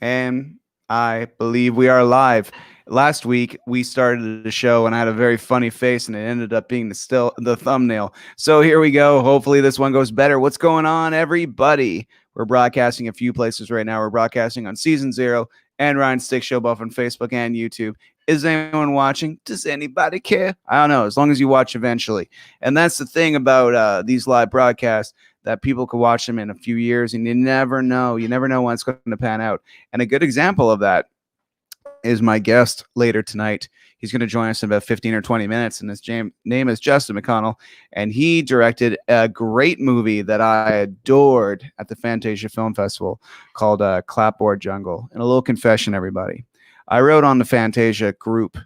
And I believe we are live. Last week we started the show and I had a very funny face and it ended up being the thumbnail. So here we go. Hopefully this one goes better. What's going on, everybody? We're broadcasting a few places right now. We're broadcasting on Season Zero and Ryan Stick Show both on Facebook and YouTube. Is anyone watching? Does anybody care? I don't know. As long as you watch eventually. And that's the thing about these live broadcasts, that people could watch them in a few years and you never know. You never know when it's going to pan out. And a good example of that is my guest later tonight. He's going to join us in about 15 or 20 minutes, and his name is Justin Mcconnell, and he directed a great movie that I adored at the Fantasia Film Festival called Clapboard Jungle. And a little confession, everybody. I wrote on the Fantasia group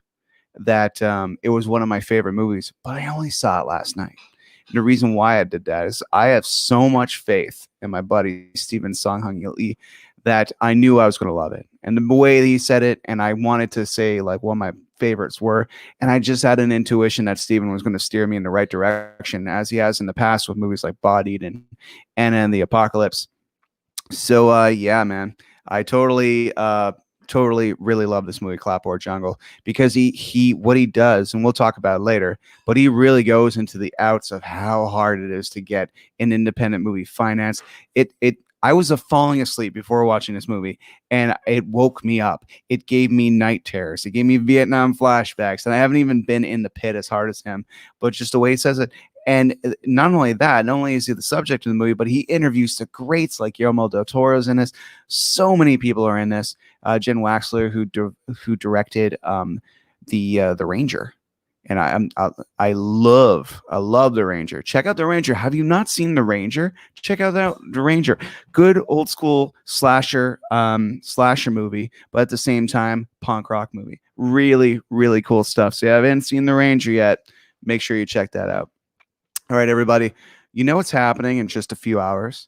that it was one of my favorite movies, but I only saw it last night. And the reason why I did that is I have so much faith in my buddy Steven Songhung Lee that I knew I was going to love it. And the way he said it, and I wanted to say like what my favorites were, and I just had an intuition that Steven was going to steer me in the right direction, as he has in the past with movies like Bodied and Anna and the Apocalypse. So yeah, man, I totally really love this movie Clapboard Jungle, because he what he does, and we'll talk about it later, but he really goes into the outs of how hard it is to get an independent movie financed. I was falling asleep before watching this movie, and it woke me up. It gave me night terrors. It gave me Vietnam flashbacks, and I haven't even been in the pit as hard as him, but just the way he says it. And not only that, not only is he the subject of the movie, but he interviews the greats like Guillermo del Toro's in this. So many people are in this. Jen Waxler, who directed the Ranger, and I love the Ranger. Check out the Ranger. Have you not seen the Ranger? Check out the Ranger. Good old school slasher movie, but at the same time punk rock movie. Really, really cool stuff. So if you haven't seen the Ranger yet, make sure you check that out. All right, everybody. You know what's happening in just a few hours?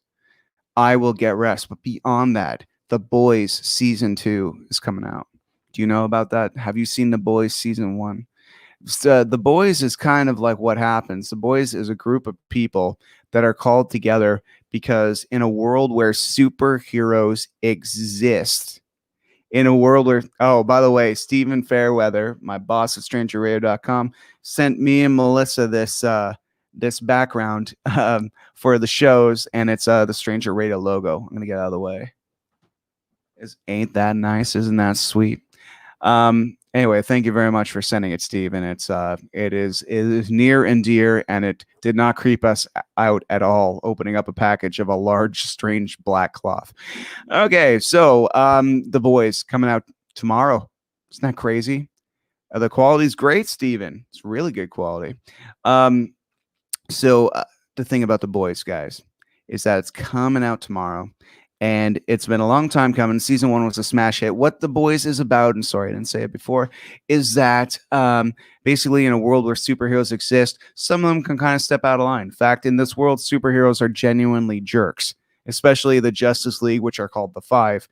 I Will Get Rest. But beyond that, The Boys Season 2 is coming out. Do you know about that? Have you seen The Boys Season 1? The Boys is kind of like what happens. The Boys is a group of people that are called together because in a world where superheroes exist, in a world where, oh, by the way, Stephen Fairweather, my boss at StrangerRadio.com, sent me and Melissa this background for the shows, and it's the Stranger Radio logo. I'm gonna get out of the way. Ain't that nice? Isn't that sweet? Anyway, thank you very much for sending it, Steve. And it is near and dear, and it did not creep us out at all, opening up a package of a large, strange black cloth. Okay, so The Boys coming out tomorrow. Isn't that crazy? The quality's great, Steven. It's really good quality. So the thing about The Boys, guys, is that it's coming out tomorrow. And it's been a long time coming. Season 1 was a smash hit. What The Boys is about, and sorry I didn't say it before, is that basically in a world where superheroes exist, some of them can kind of step out of line. In fact, in this world, superheroes are genuinely jerks, especially the Justice League, which are called the Five.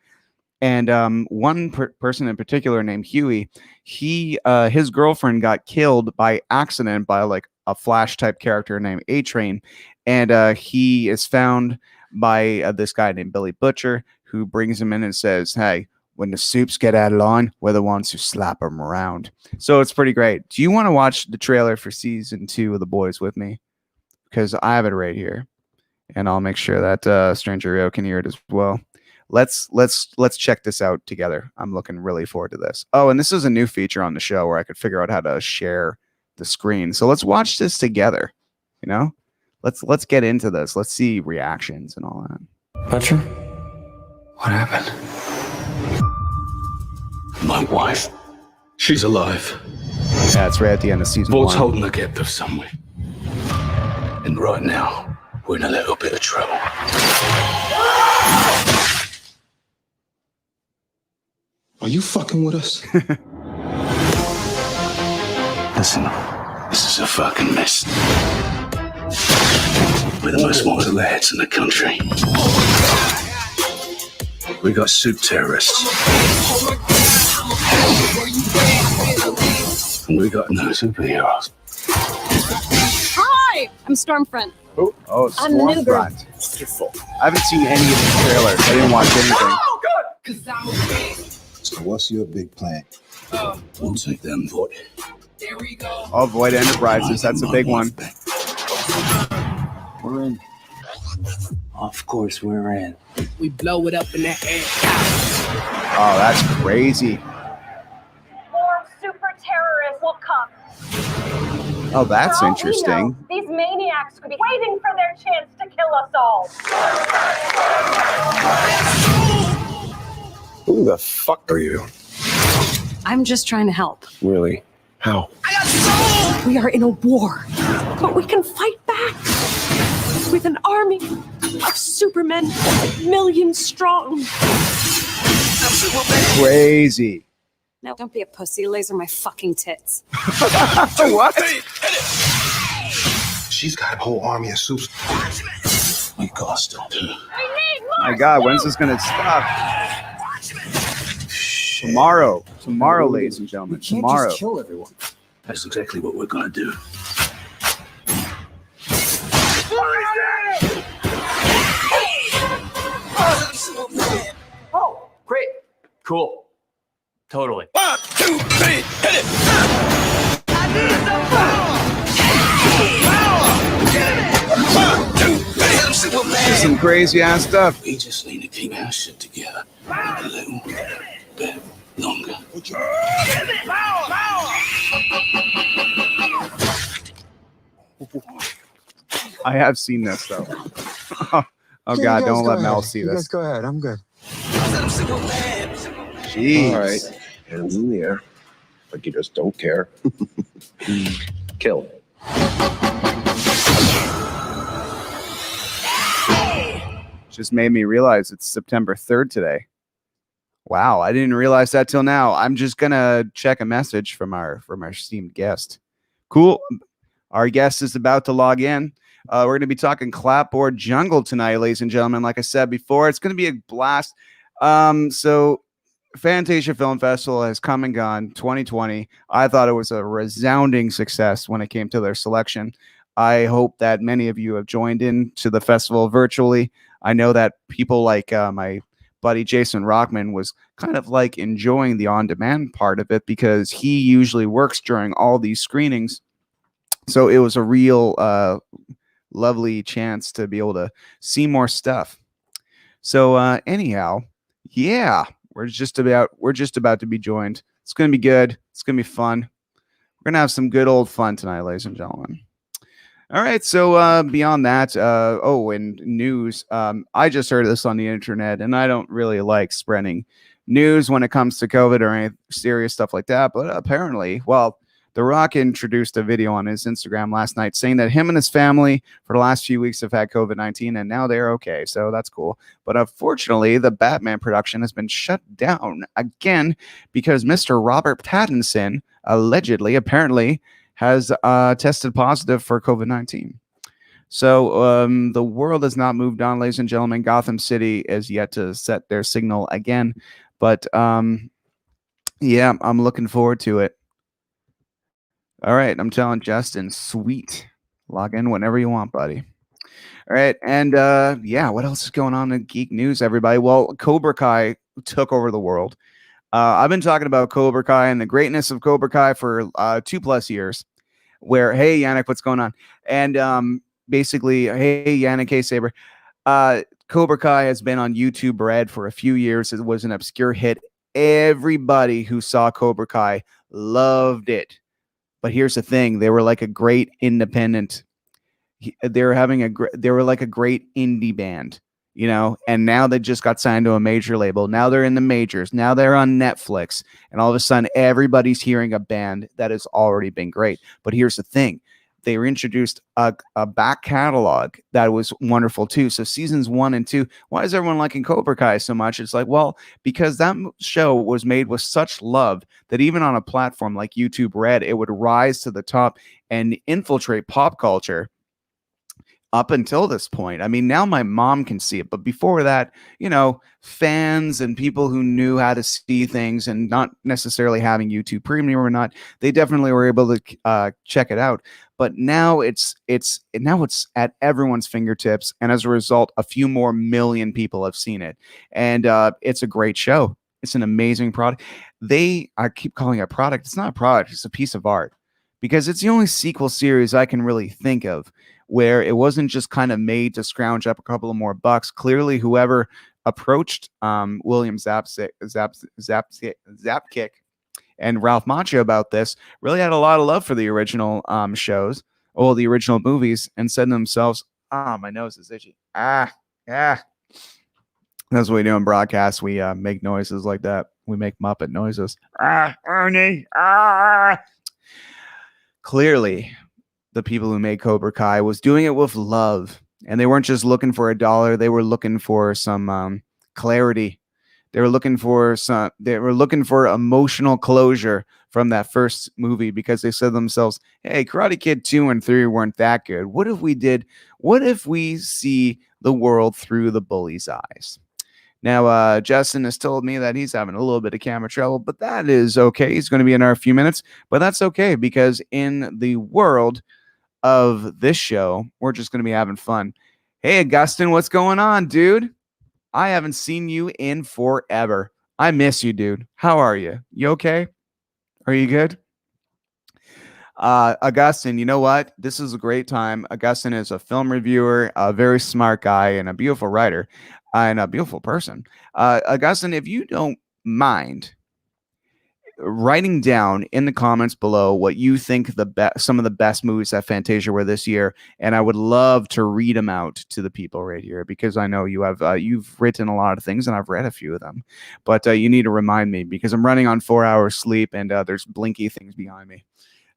And one person in particular named Huey, his girlfriend got killed by accident by like a Flash type character named A-Train. And he is found by this guy named Billy Butcher, who brings him in and says, hey, when the soups get out of line, we're the ones who slap them around. So it's pretty great. Do you want to watch the trailer for Season 2 of The Boys with me? Because I have it right here, and I'll make sure that Stranger Rio can hear it as well. Let's check this out together. I'm looking really forward to this. Oh, and this is a new feature on the show where I could figure out how to share the screen. So let's watch this together, you know? Let's get into this. Let's see reactions and all that. Butcher? What happened? My wife. She's alive. Yeah, it's right at the end of Season 1. Vault's holding the captive somewhere. And right now, we're in a little bit of trouble. Are you fucking with us? Listen, this is a fucking mess. We're the most wanted lads in the country. We got suit terrorists. And we got no superheroes. Hi, I'm Stormfront. Oh, I'm the new girl. Stormfront. Wonderful. I haven't seen any of the trailers. I didn't watch anything. Oh, God! So what's your big plan? We'll take them void. Oh, Void Enterprises. That's a big one. We're in. Of course we're in. We blow it up in the air. Oh, that's crazy. More super terrorists will come. Oh, that's For all we interesting. know, these maniacs could be waiting for their chance to kill us all. Who the fuck are you? I'm just trying to help. Really? How? We are in a war, but we can fight back with an army of supermen, millions strong. Crazy. No, don't be a pussy. Laser my fucking tits. What? She's got a whole army of supes. We got stop her. My God, when's this gonna stop? Tomorrow, ladies and gentlemen, tomorrow. Kill everyone. That's exactly what we're gonna do. Oh, great. Cool. Totally. 1, 2, 3, hit it! Some crazy ass stuff. We just need to keep our shit together a little bit longer. I have seen this though. Oh God, don't let Mel see this. Go ahead. I'm good. Jeez. All right. Hands in the air. Like you just don't care. Kill. Just made me realize it's September 3rd today. Wow, I didn't realize that till now. I'm just gonna check a message from our esteemed guest. Cool. Our guest is about to log in. We're going to be talking Clapboard Jungle tonight, ladies and gentlemen. Like I said before, it's going to be a blast. So Fantasia Film Festival has come and gone, 2020. I thought it was a resounding success when it came to their selection. I hope that many of you have joined in to the festival virtually. I know that people like my buddy Jason Rockman was kind of like enjoying the on-demand part of it because he usually works during all these screenings. So it was a real lovely chance to be able to see more stuff. So anyhow, yeah, we're just about to be joined. It's going to be good. It's going to be fun. We're going to have some good old fun tonight, ladies and gentlemen. All right. So beyond that, and news. I just heard this on the internet, and I don't really like spreading news when it comes to COVID or any serious stuff like that. But apparently, well, The Rock introduced a video on his Instagram last night saying that him and his family for the last few weeks have had COVID-19 and now they're okay. So that's cool. But unfortunately, the Batman production has been shut down again because Mr. Robert Pattinson apparently has tested positive for COVID-19. So the world has not moved on, ladies and gentlemen. Gotham City is yet to set their signal again. But yeah, I'm looking forward to it. All right, I'm telling Justin, sweet. Log in whenever you want, buddy. All right, and yeah, what else is going on in geek news, everybody? Well, Cobra Kai took over the world. I've been talking about Cobra Kai and the greatness of Cobra Kai for 2+ years. Where, hey, Yannick, what's going on? And basically, hey, Yannick, hey, Saber. Cobra Kai has been on YouTube Red for a few years. It was an obscure hit. Everybody who saw Cobra Kai loved it. But here's the thing: they were like a great independent. They were like a great indie band, you know. And now they just got signed to a major label. Now they're in the majors. Now they're on Netflix. And all of a sudden, everybody's hearing a band that has already been great. But here's the thing: they were introduced a back catalog that was wonderful too. So seasons 1 and 2. Why is everyone liking Cobra Kai so much? It's like, well, because that show was made with such love that even on a platform like YouTube Red, it would rise to the top and infiltrate pop culture up until this point. I mean, now my mom can see it, but before that, fans and people who knew how to see things and not necessarily having YouTube Premium or not, they definitely were able to check it out. But now it's at everyone's fingertips, and as a result, a few more million people have seen it, and it's a great show. It's an amazing product. I keep calling it a product. It's not a product. It's a piece of art, because it's the only sequel series I can really think of where it wasn't just kind of made to scrounge up a couple of more bucks. Clearly, whoever approached William Zapkick and Ralph Macchio about this really had a lot of love for the original shows, or the original movies, and said to themselves, my nose is itchy. That's what we do in broadcasts. We make noises like that. We make Muppet noises. Ernie. Clearly, the people who made Cobra Kai was doing it with love, and they weren't just looking for $1. They were looking for some clarity. They were looking for emotional closure from that first movie, because they said to themselves, hey, Karate Kid 2 and 3 weren't that good. What if we see the world through the bully's eyes? Now, Justin has told me that he's having a little bit of camera trouble, but that is okay. He's going to be in our few minutes, but that's okay, because in the world of this show, we're just going to be having fun. Hey, Augustin, what's going on, dude? I haven't seen you in forever. I miss you, dude. How are you? You okay? Are you good? Augustin, you know what? This is a great time. Augustin is a film reviewer, a very smart guy, and a beautiful writer, and a beautiful person. Augustin, if you don't mind writing down in the comments below what you think some of the best movies at Fantasia were this year, and I would love to read them out to the people right here, because I know you've written a lot of things, and I've read a few of them, but you need to remind me, because I'm running on 4 hours sleep, and there's blinky things behind me.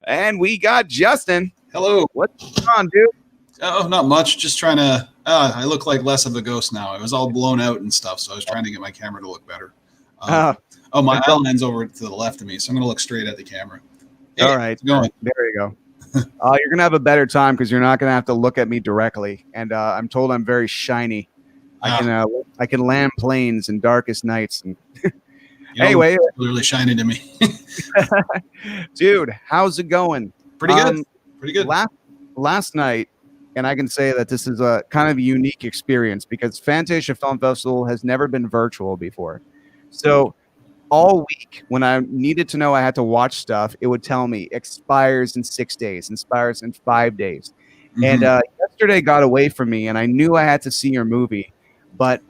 And we got Justin. Hello. What's going on, dude? Oh, not much. Just trying to. I look like less of a ghost now. It was all blown out and stuff, so I was trying to get my camera to look better. My outline's over to the left of me, so I'm going to look straight at the camera. Hey, all right. There you go. You're going to have a better time, because you're not going to have to look at me directly. And I'm told I'm very shiny. I can land planes in darkest nights. And anyway, it's clearly shining to me. Dude, how's it going? Pretty good. Pretty good. Last night, and I can say that this is a kind of a unique experience, because Fantasia Film Festival has never been virtual before. So all week, when I needed to know I had to watch stuff, it would tell me expires in 6 days, expires in 5 days. Mm-hmm. And yesterday got away from me, and I knew I had to see your movie. But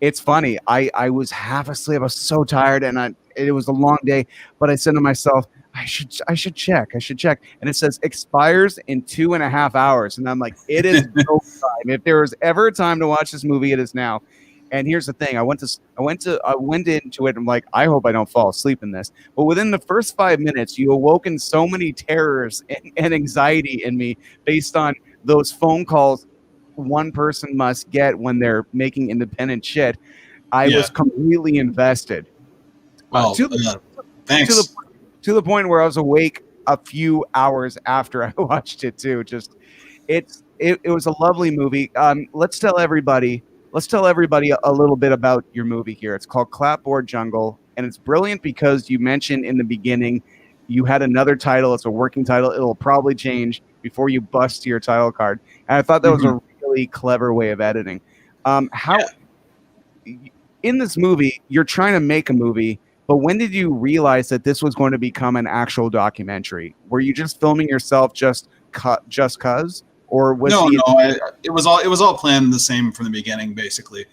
it's funny. I was half asleep. I was so tired, and it was a long day. But I said to myself, I should check. And it says expires in 2.5 hours. And I'm like, it is no time. If there was ever a time to watch this movie, it is now. And here's the thing. I went into it. I'm like, I hope I don't fall asleep in this. But within the first 5 minutes, you awoken so many terrors and anxiety in me based on those phone calls one person must get when they're making independent shit. I was completely invested. Thanks. To the point where I was awake a few hours after I watched it too. It was a lovely movie. Let's tell everybody a little bit about your movie here. It's called Clapboard Jungle, and it's brilliant because you mentioned in the beginning you had another title. It's a working title. It'll probably change before you bust your title card. And I thought that was a really clever way of editing. In this movie, you're trying to make a movie, but when did you realize that this was going to become an actual documentary? Were you just filming yourself just cause? Or was it was all planned the same from the beginning, basically.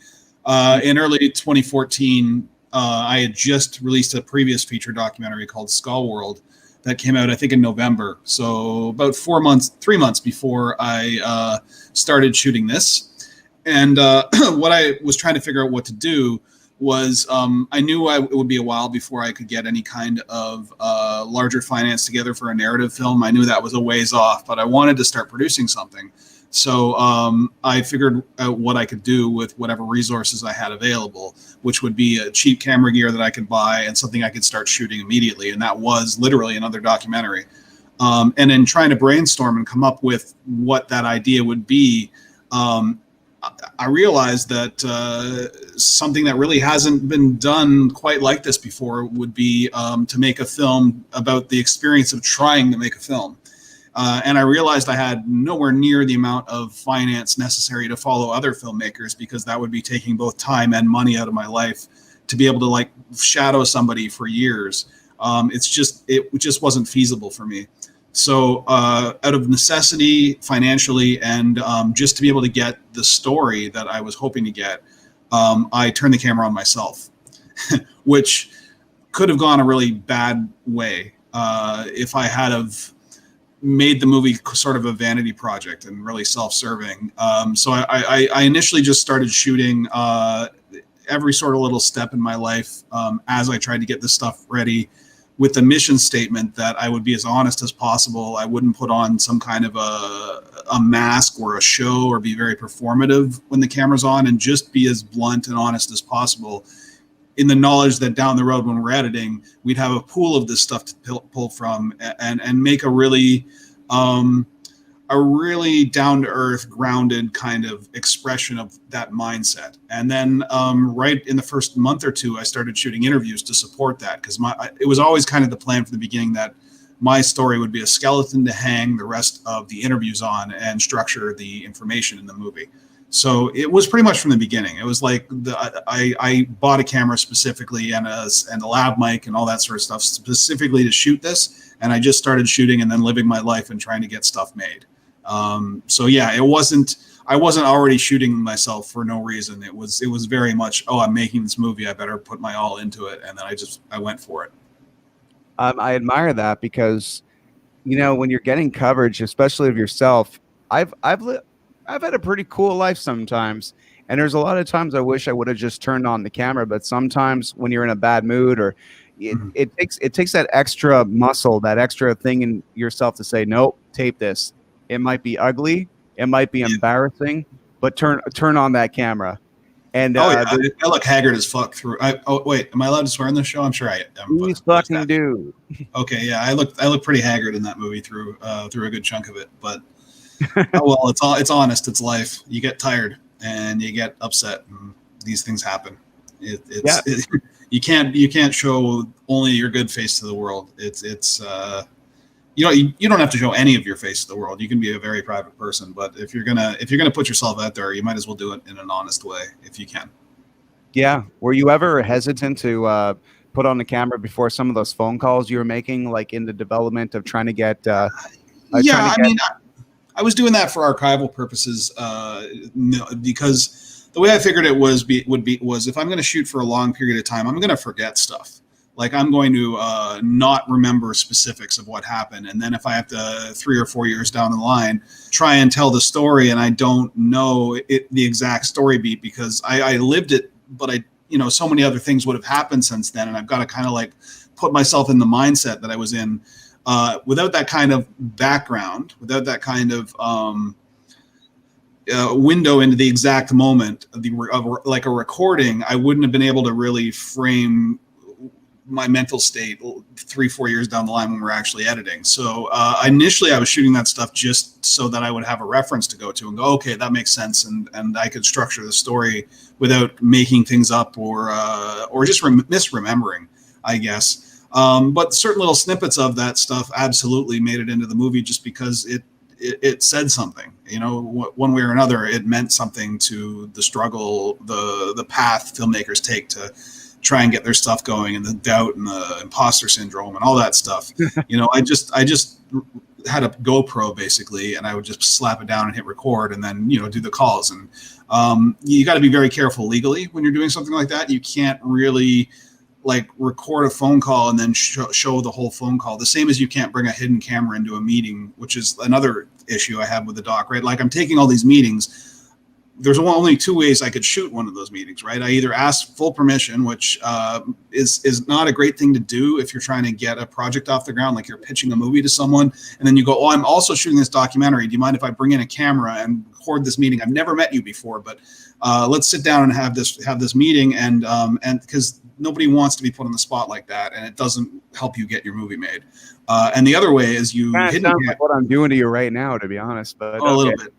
In early 2014, I had just released a previous feature documentary called Skull World that came out, I think, in November. So about 3 months before I started shooting this. And what I was trying to figure out what to do was I knew it would be a while before I could get any kind of larger finance together for a narrative film. I knew that was a ways off, but I wanted to start producing something. So I figured out what I could do with whatever resources I had available, which would be a cheap camera gear that I could buy and something I could start shooting immediately. And that was literally another documentary. And in trying to brainstorm and come up with what that idea would be, I realized that something that really hasn't been done quite like this before would be to make a film about the experience of trying to make a film. And I realized I had nowhere near the amount of finance necessary to follow other filmmakers, because that would be taking both time and money out of my life to be able to like shadow somebody for years. It just wasn't feasible for me. So out of necessity, financially, and just to be able to get the story that I was hoping to get, I turned the camera on myself, which could have gone a really bad way if I had have made the movie sort of a vanity project and really self-serving. So I initially just started shooting every sort of little step in my life as I tried to get this stuff ready, with the mission statement that I would be as honest as possible. I wouldn't put on some kind of a mask or a show or be very performative when the camera's on, and just be as blunt and honest as possible, in the knowledge that down the road when we're editing, we'd have a pool of this stuff to pull from and make a really down-to-earth, grounded kind of expression of that mindset. And then right in the first month or two, I started shooting interviews to support that, because it was always kind of the plan from the beginning that my story would be a skeleton to hang the rest of the interviews on and structure the information in the movie. So it was pretty much from the beginning. It was like I bought a camera specifically and a lav mic and all that sort of stuff specifically to shoot this, and I just started shooting and then living my life and trying to get stuff made. So yeah, I wasn't already shooting myself for no reason. It was very much, oh, I'm making this movie, I better put my all into it, and then I went for it. I admire that, because when you're getting coverage, especially of yourself, I've had a pretty cool life sometimes, and there's a lot of times I wish I would have just turned on the camera. But sometimes when you're in a bad mood, or it takes that extra muscle, that extra thing in yourself to say, nope, tape this. It might be ugly, it might be embarrassing, but turn on that camera. And I look haggard as fuck through. Wait, am I allowed to swear on this show? I'm sure I am. You fucking do. Okay, yeah, I look pretty haggard in that movie through a good chunk of it, but well, it's honest. It's life. You get tired and you get upset, and these things happen. You can't show only your good face to the world. You don't have to show any of your face to the world. You can be a very private person, but if you're gonna put yourself out there, you might as well do it in an honest way if you can. Yeah. Were you ever hesitant to put on the camera before some of those phone calls you were making, like in the development of trying to get? I was doing that for archival purposes, because the way I figured it was if I'm going to shoot for a long period of time, I'm going to forget stuff. Like, I'm going to not remember specifics of what happened. And then if I have to 3 or 4 years down the line try and tell the story and I don't know the exact story beat, because I lived it, but so many other things would have happened since then. And I've got to kind of like put myself in the mindset that I was in. Without that kind of background, without that kind of window into the exact moment of like a recording, I wouldn't have been able to really frame my mental state 3-4 years down the line when we're actually editing. So initially I was shooting that stuff just so that I would have a reference to go to and go, okay, that makes sense, and I could structure the story without making things up or just misremembering, I guess. But certain little snippets of that stuff absolutely made it into the movie, just because it said something, one way or another. It meant something to the struggle, the path filmmakers take to try and get their stuff going, and the doubt and the imposter syndrome and all that stuff. I just had a GoPro basically, and I would just slap it down and hit record, and then do the calls. And you got to be very careful legally when you're doing something like that. You can't really like record a phone call and then show the whole phone call, the same as you can't bring a hidden camera into a meeting, which is another issue I have with the doc, right? Like, I'm taking all these meetings, there's only two ways I could shoot one of those meetings, right? I either ask full permission, which is not a great thing to do if you're trying to get a project off the ground, like you're pitching a movie to someone, and then you go, "Oh, I'm also shooting this documentary. Do you mind if I bring in a camera and record this meeting? I've never met you before, but let's sit down and have this meeting." And because nobody wants to be put on the spot like that, and it doesn't help you get your movie made. And the other way is you Sounds like what I'm doing to you right now, to be honest. But a little bit.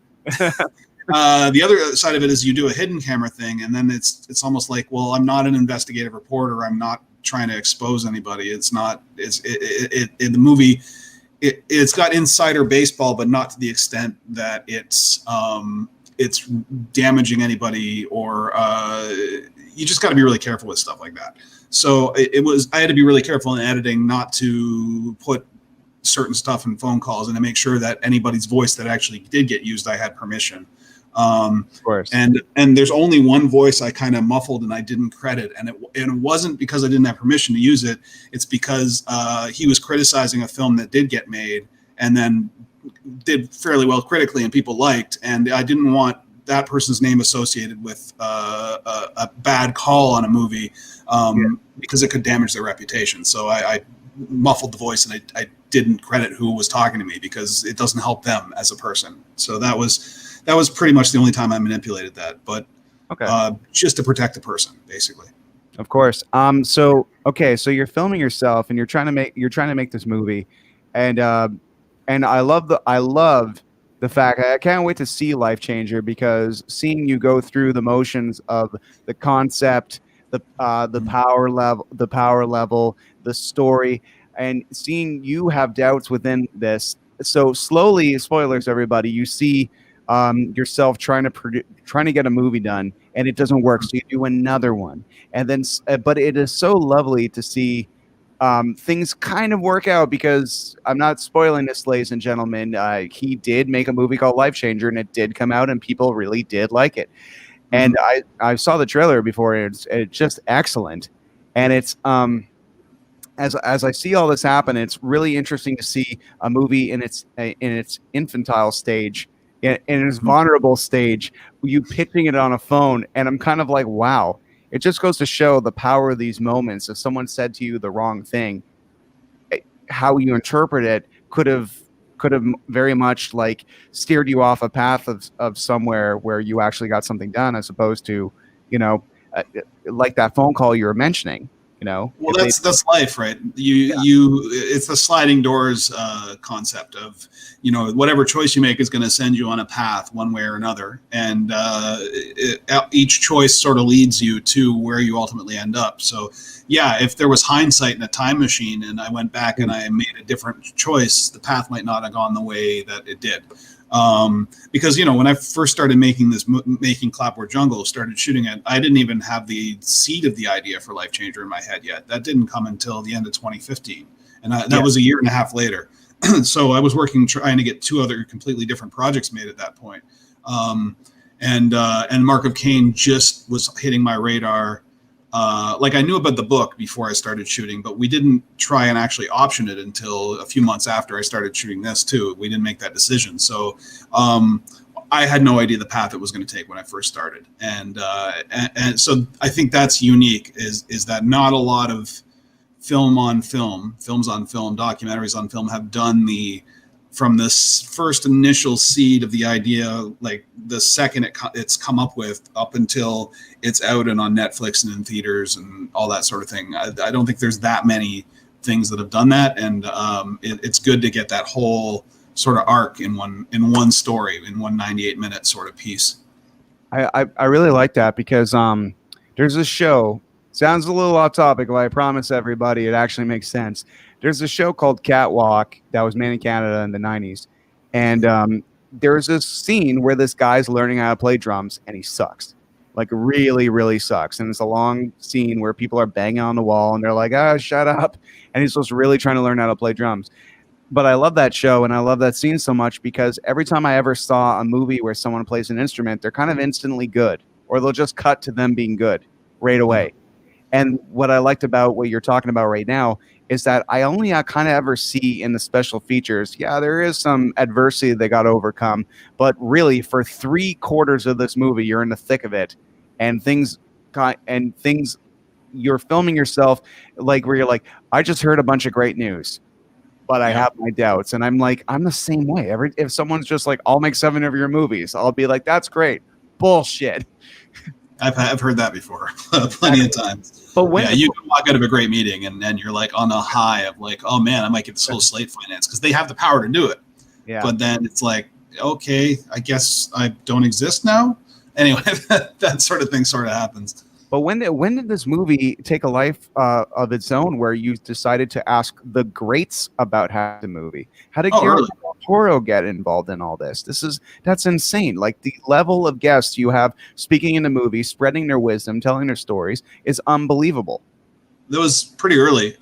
The other side of it is you do a hidden camera thing, and then it's almost like, well, I'm not an investigative reporter. I'm not trying to expose anybody. It's not. In the movie, it's got insider baseball, but not to the extent that it's damaging anybody, or you just got to be really careful with stuff like that. So I had to be really careful in editing not to put certain stuff in phone calls, and to make sure that anybody's voice that actually did get used, I had permission. Of course. And there's only one voice I kind of muffled and I didn't credit, and it wasn't because I didn't have permission to use it. It's because he was criticizing a film that did get made and then did fairly well critically and people liked, and I didn't want that person's name associated with a bad call on a movie because it could damage their reputation. So I muffled the voice, and I didn't credit who was talking to me because it doesn't help them as a person. So that was pretty much the only time I manipulated that, but just to protect the person, basically. Of course. So you're filming yourself, and you're trying to make this movie, and I love the fact I can't wait to see Life Changer, because seeing you go through the motions of the concept, the power level, the story, and seeing you have doubts within this. So slowly, spoilers, everybody, you see yourself trying to get a movie done, and it doesn't work, so you do another one, and then but it is so lovely to see things kind of work out, because I'm not spoiling this, ladies and gentlemen. He did make a movie called Life Changer, and it did come out, and people really did like it. And I saw the trailer before, and it's just excellent. And it's as I see all this happen, it's really interesting to see a movie in its infantile stage, in its vulnerable stage, you pitching it on a phone, and I'm kind of like, wow. It just goes to show the power of these moments. If someone said to you the wrong thing, how you interpret it could have very much like steered you off a path of somewhere where you actually got something done, as opposed to, like that phone call you were mentioning. Well, that's life, right? It's the sliding doors concept of, whatever choice you make is going to send you on a path one way or another, and each choice sort of leads you to where you ultimately end up. So, yeah, if there was hindsight in a time machine and I went back and I made a different choice, the path might not have gone the way that it did. Because when I first started making Clapboard Jungle, started shooting it, I didn't even have the seed of the idea for Life Changer in my head yet. That didn't come until the end of 2015, and that was a year and a half later. So I was trying to get two other completely different projects made at that point. And Mark of Cain just was hitting my radar. Like, I knew about the book before I started shooting, but we didn't try and actually option it until a few months after I started shooting this too. We didn't make that decision. So I had no idea the path it was going to take when I first started. And so I think that's unique, is that not a lot of films on film, documentaries on film have done from this first initial seed of the idea, like the second it's come up with, up until it's out and on Netflix and in theaters and all that sort of thing. I don't think there's that many things that have done that, and it's good to get that whole sort of arc in one story, in one 98-minute sort of piece. I really like that, because there's this show. Sounds a little off topic, but I promise everybody it actually makes sense. There's a show called Catwalk that was made in Canada in the 90s. And there's this scene where this guy's learning how to play drums, and he sucks. Like, really, really sucks. And it's a long scene where people are banging on the wall, and they're like, shut up. And he's just really trying to learn how to play drums. But I love that show, and I love that scene so much, because every time I ever saw a movie where someone plays an instrument, they're kind of instantly good, or they'll just cut to them being good right away. And what I liked about what you're talking about right now is that I only kind of ever see in the special features. Yeah, there is some adversity they got to overcome, but really for 3/4 of this movie, you're in the thick of it, and things you're filming yourself like where you're like, I just heard a bunch of great news, but I have my doubts, and I'm like, I'm the same way. If someone's just like, I'll make 7 of your movies, I'll be like, that's great. Bullshit. I've heard that before plenty of times. But when you can walk out of a great meeting and you're like on a high of like, oh man, I might get this whole slate financed because they have the power to do it. Yeah. But then it's like, okay, I guess I don't exist now. Anyway, that sort of thing sort of happens. But when did this movie take a life of its own, where you decided to ask the greats about the movie? How did Guillermo del Toro get involved in all this? That's insane. Like the level of guests you have speaking in the movie, spreading their wisdom, telling their stories is unbelievable. That was pretty early.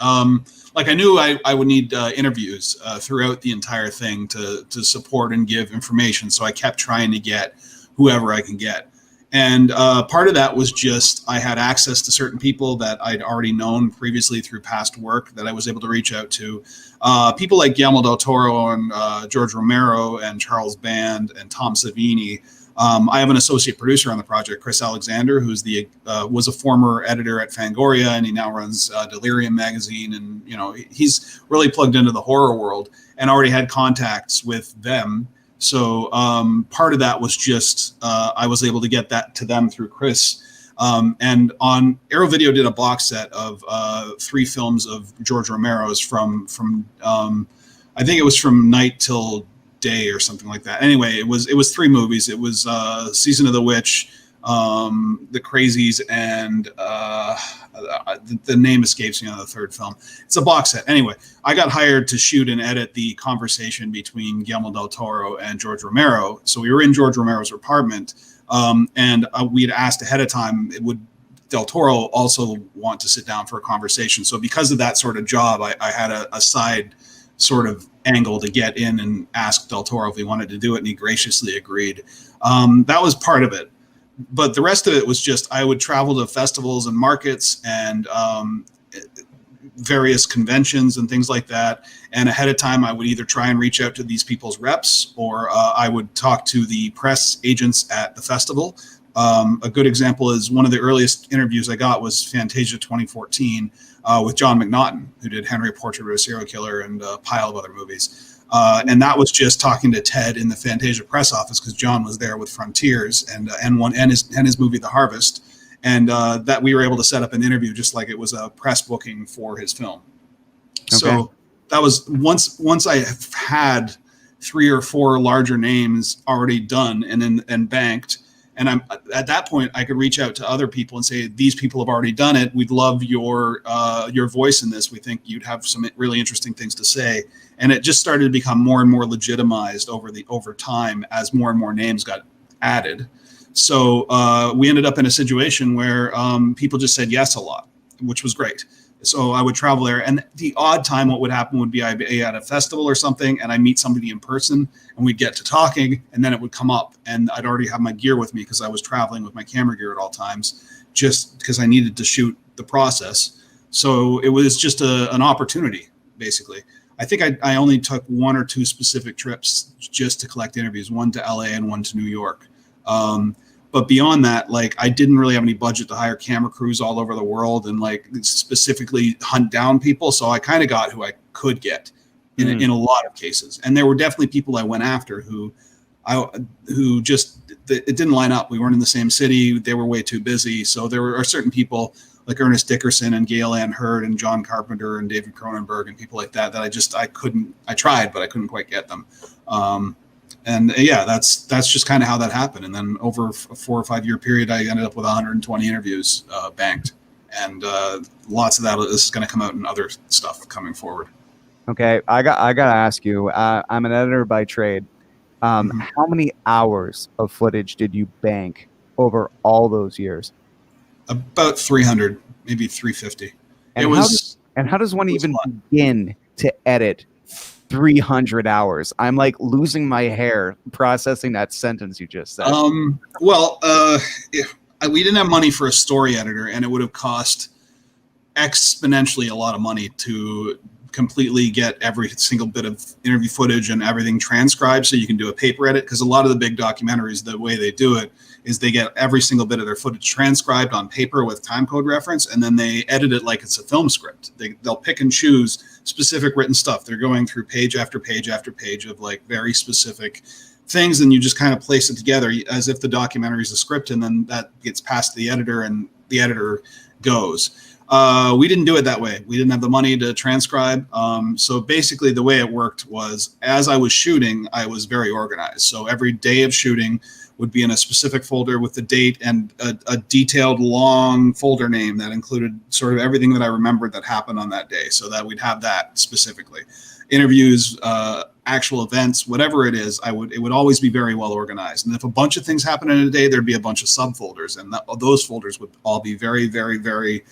Like I knew I would need interviews throughout the entire thing to support and give information. So I kept trying to get whoever I can get. And part of that was just I had access to certain people that I'd already known previously through past work that I was able to reach out to. People like Guillermo del Toro and George Romero and Charles Band and Tom Savini. I have an associate producer on the project, Chris Alexander, who's was a former editor at Fangoria, and he now runs Delirium magazine. And he's really plugged into the horror world and already had contacts with them. So part of that was just I was able to get that to them through Chris. And on Arrow Video did a box set of 3 films of George Romero's from I think it was From Night Till Day or something like that. Anyway, it was 3 movies. It was Season of the Witch, The Crazies, and the name escapes me on the 3rd film. It's a box set. Anyway, I got hired to shoot and edit the conversation between Guillermo del Toro and George Romero. So we were in George Romero's apartment, and we had asked ahead of time, would del Toro also want to sit down for a conversation? So because of that sort of job, I had a side sort of angle to get in and ask del Toro if he wanted to do it, and he graciously agreed. That was part of it. But the rest of it was just I would travel to festivals and markets and various conventions and things like that. And ahead of time, I would either try and reach out to these people's reps, or I would talk to the press agents at the festival. A good example is one of the earliest interviews I got was Fantasia 2014 with John McNaughton, who did Henry, Portrait of a Serial Killer and a pile of other movies. And that was just talking to Ted in the Fantasia press office, because John was there with Frontiers and his movie The Harvest, and that we were able to set up an interview just like it was a press booking for his film. Okay. So that was once I had 3 or 4 larger names already done and banked. And I'm at that point, I could reach out to other people and say, these people have already done it. We'd love your voice in this. We think you'd have some really interesting things to say. And it just started to become more and more legitimized over time as more and more names got added. So we ended up in a situation where people just said yes a lot, which was great. So I would travel there, and the odd time what would happen would be I'd be at a festival or something, and I meet somebody in person, and we'd get to talking, and then it would come up, and I'd already have my gear with me because I was traveling with my camera gear at all times, just because I needed to shoot the process. So it was just an opportunity, basically. I think I only took 1 or 2 specific trips just to collect interviews, one to LA and one to New York. But beyond that, like, I didn't really have any budget to hire camera crews all over the world and like specifically hunt down people. So I kind of got who I could get in a lot of cases. And there were definitely people I went after who just, it didn't line up. We weren't in the same city. They were way too busy. So there are certain people like Ernest Dickerson and Gail Ann Hurd and John Carpenter and David Cronenberg and people like that I tried, but I couldn't quite get them. And yeah, that's just kind of how that happened. And then over a 4 or 5 year period, I ended up with 120 interviews banked, and lots of that is going to come out in other stuff coming forward. Okay, I got to ask you. I'm an editor by trade. How many hours of footage did you bank over all those years? About 300, maybe 350. And how does one even begin to edit 300 hours? I'm like losing my hair processing that sentence you just said. Well, we didn't have money for a story editor, and it would have cost exponentially a lot of money to completely get every single bit of interview footage and everything transcribed so you can do a paper edit, because a lot of the big documentaries, the way they do it is they get every single bit of their footage transcribed on paper with time code reference, and then they edit it like it's a film script. They'll pick and choose specific written stuff. They're going through page after page after page of like very specific things, and you just kind of place it together as if the documentary is a script, and then that gets passed to the editor, and the editor goes. We didn't do it that way. We didn't have the money to transcribe. So basically the way it worked was, as I was shooting, I was very organized. So every day of shooting would be in a specific folder with the date and a detailed long folder name that included sort of everything that I remembered that happened on that day, so that we'd have that specifically. Interviews, actual events, whatever it is, it would always be very well organized. And if a bunch of things happened in a day, there'd be a bunch of subfolders, and those folders would all be very, very, very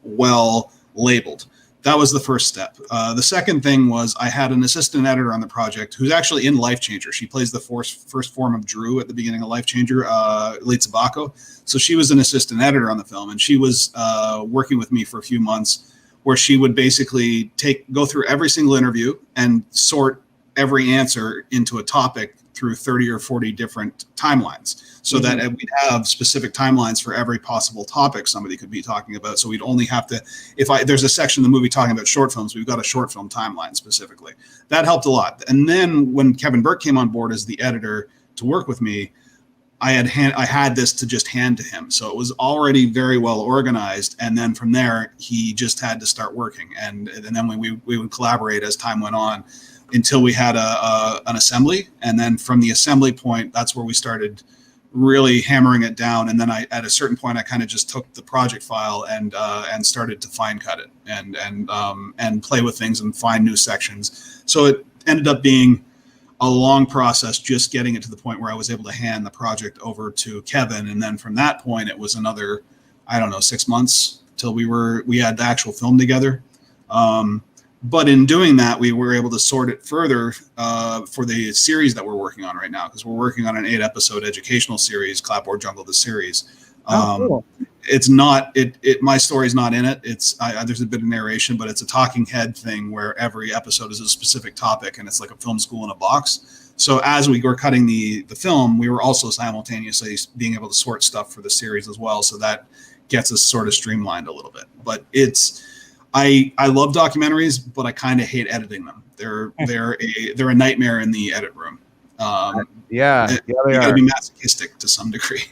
well labeled. That was the first step. The second thing was I had an assistant editor on the project who's actually in Life Changer. She plays the first form of Drew at the beginning of Life Changer, Lisa Bacco. So she was an assistant editor on the film, and she was working with me for a few months, where she would basically go through every single interview and sort every answer into a topic through 30 or 40 different timelines, so that we'd have specific timelines for every possible topic somebody could be talking about. So we'd only have to, there's a section in the movie talking about short films, we've got a short film timeline specifically. That helped a lot. And then when Kevin Burke came on board as the editor to work with me, I had this to just hand to him. So it was already very well organized. And then from there, he just had to start working. And then we would collaborate as time went on, until we had an assembly. And then from the assembly point, that's where we started really hammering it down. And then at a certain point, I kind of just took the project file and started to fine cut it and play with things and find new sections. So it ended up being a long process, just getting it to the point where I was able to hand the project over to Kevin. And then from that point, it was another, 6 months till we had the actual film together. But in doing that, we were able to sort it further for the series that we're working on right now, because we're working on an 8-episode educational series, Clapboard Jungle, the series. Cool. It's not my story's not in it. There's a bit of narration, but it's a talking head thing where every episode is a specific topic, and it's like a film school in a box. So as we were cutting the film, we were also simultaneously being able to sort stuff for the series as well. So that gets us sort of streamlined a little bit. But I love documentaries, but I kind of hate editing them. They're a nightmare in the edit room. They You gotta be masochistic to some degree.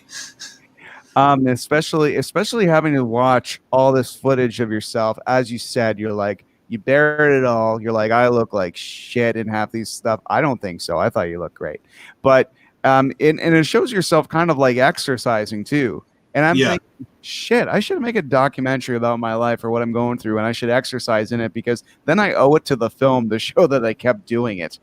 Especially having to watch all this footage of yourself. As you said, you're like, you buried it all. You're like, I look like shit in half these stuff. I don't think so. I thought you looked great. But and it shows yourself kind of like exercising too. And I'm thinking, shit, I should make a documentary about my life or what I'm going through, and I should exercise in it, because then I owe it to the film to show that I kept doing it,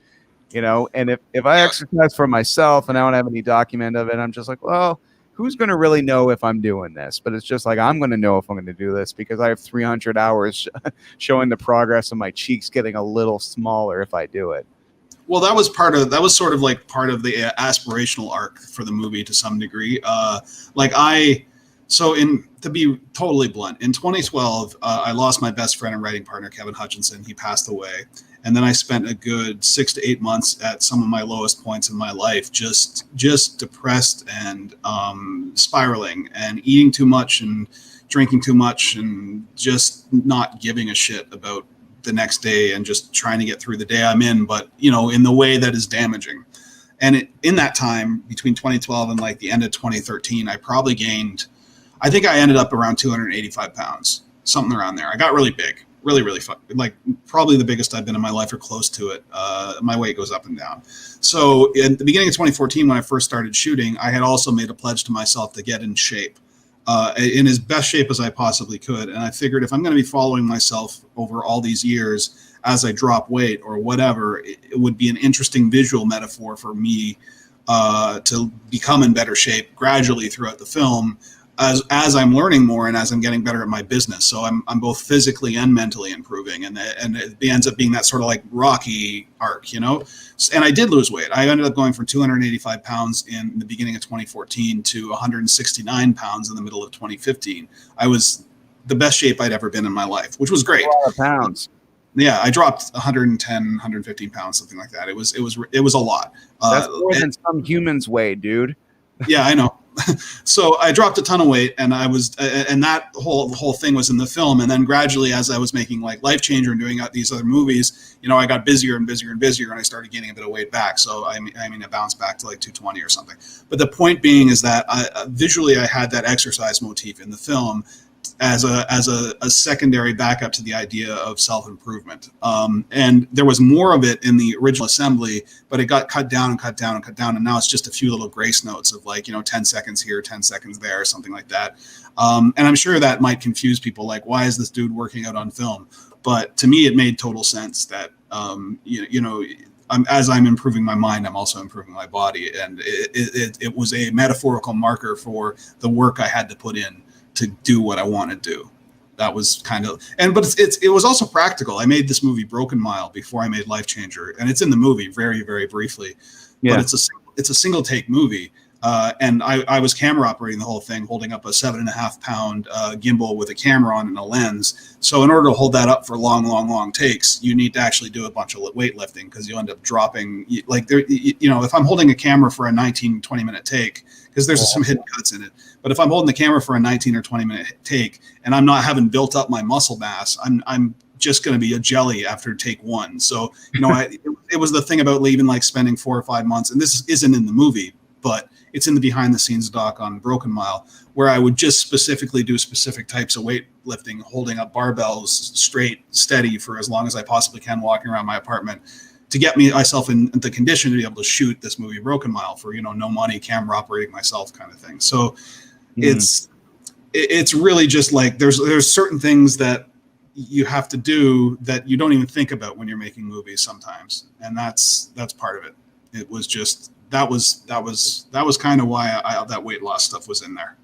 And if I exercise for myself and I don't have any document of it, I'm just like, well, who's going to really know if I'm doing this? But it's just like, I'm going to know if I'm going to do this, because I have 300 hours showing the progress of my cheeks getting a little smaller if I do it. Well, that was sort of like part of the aspirational arc for the movie to some degree. To be totally blunt, in 2012, I lost my best friend and writing partner, Kevin Hutchinson. He passed away. And then I spent a good 6 to 8 months at some of my lowest points in my life, just depressed and spiraling and eating too much and drinking too much and just not giving a shit about the next day and just trying to get through the day I'm in, but in the way that is damaging. And in that time between 2012 and like the end of 2013, I probably gained, I think I ended up around 285 pounds, something around there. I got really big, really like probably the biggest I've been in my life or close to it. My weight goes up and down. So in the beginning of 2014, when I first started shooting, I had also made a pledge to myself to get in shape. In as best shape as I possibly could. And I figured if I'm going to be following myself over all these years as I drop weight or whatever, it would be an interesting visual metaphor for me to become in better shape gradually throughout the film as I'm learning more and as I'm getting better at my business. So I'm both physically and mentally improving, and it ends up being that sort of like Rocky arc, And I did lose weight. I ended up going from 285 pounds in the beginning of 2014 to 169 pounds in the middle of 2015. I was the best shape I'd ever been in my life, which was great. A lot of pounds. Yeah, I dropped 110, 115 pounds, something like that. It was a lot. That's more than some humans weigh, dude. Yeah, I know. So I dropped a ton of weight, and that whole thing was in the film. And then gradually, as I was making like Life Changer and doing these other movies, you know, I got busier and busier and busier, and I started gaining a bit of weight back. So I bounced back to like 220 or something. But the point being is that visually, I had that exercise motif in the film as a secondary backup to the idea of self-improvement. And there was more of it in the original assembly, but it got cut down and cut down and cut down. And now it's just a few little grace notes of like, 10 seconds here, 10 seconds there, something like that. And I'm sure that might confuse people. Like, why is this dude working out on film? But to me, it made total sense that, as I'm improving my mind, I'm also improving my body. And it was a metaphorical marker for the work I had to put in to do what I want to do. That was but it was also practical. I made this movie Broken Mile before I made Life Changer, and it's in the movie very, very briefly. Yeah. But it's a single take movie. And I was camera operating the whole thing, holding up a 7.5 pound gimbal with a camera on and a lens. So in order to hold that up for long takes, you need to actually do a bunch of weightlifting, because you end up dropping if I'm holding a camera for a 19-20 minute take, because there's some hidden cuts in it. But if I'm holding the camera for a 19 or 20 minute take and I'm not having built up my muscle mass, I'm just going to be a jelly after take one. So, it was the thing about leaving, like spending 4 or 5 months, and this isn't in the movie, but it's in the behind the scenes doc on Broken Mile, where I would just specifically do specific types of weightlifting, holding up barbells straight, steady for as long as I possibly can, walking around my apartment, to get myself in the condition to be able to shoot this movie Broken Mile for, no money, camera operating myself kind of thing. So it's really just like, there's certain things that you have to do that you don't even think about when you're making movies sometimes. And that's part of it. It was just, that was kind of why that weight loss stuff was in there.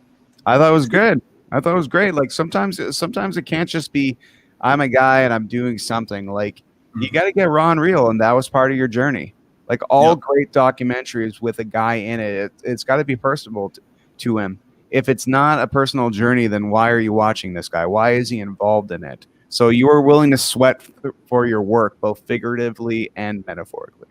I thought it was good. I thought it was great. Like sometimes it can't just be, I'm a guy and I'm doing something. Like, you got to get raw and real, and that was part of your journey. Like all great documentaries with a guy in it, it's got to be personal to him. If it's not a personal journey, then why are you watching this guy? Why is he involved in it? So you were willing to sweat for your work, both figuratively and metaphorically.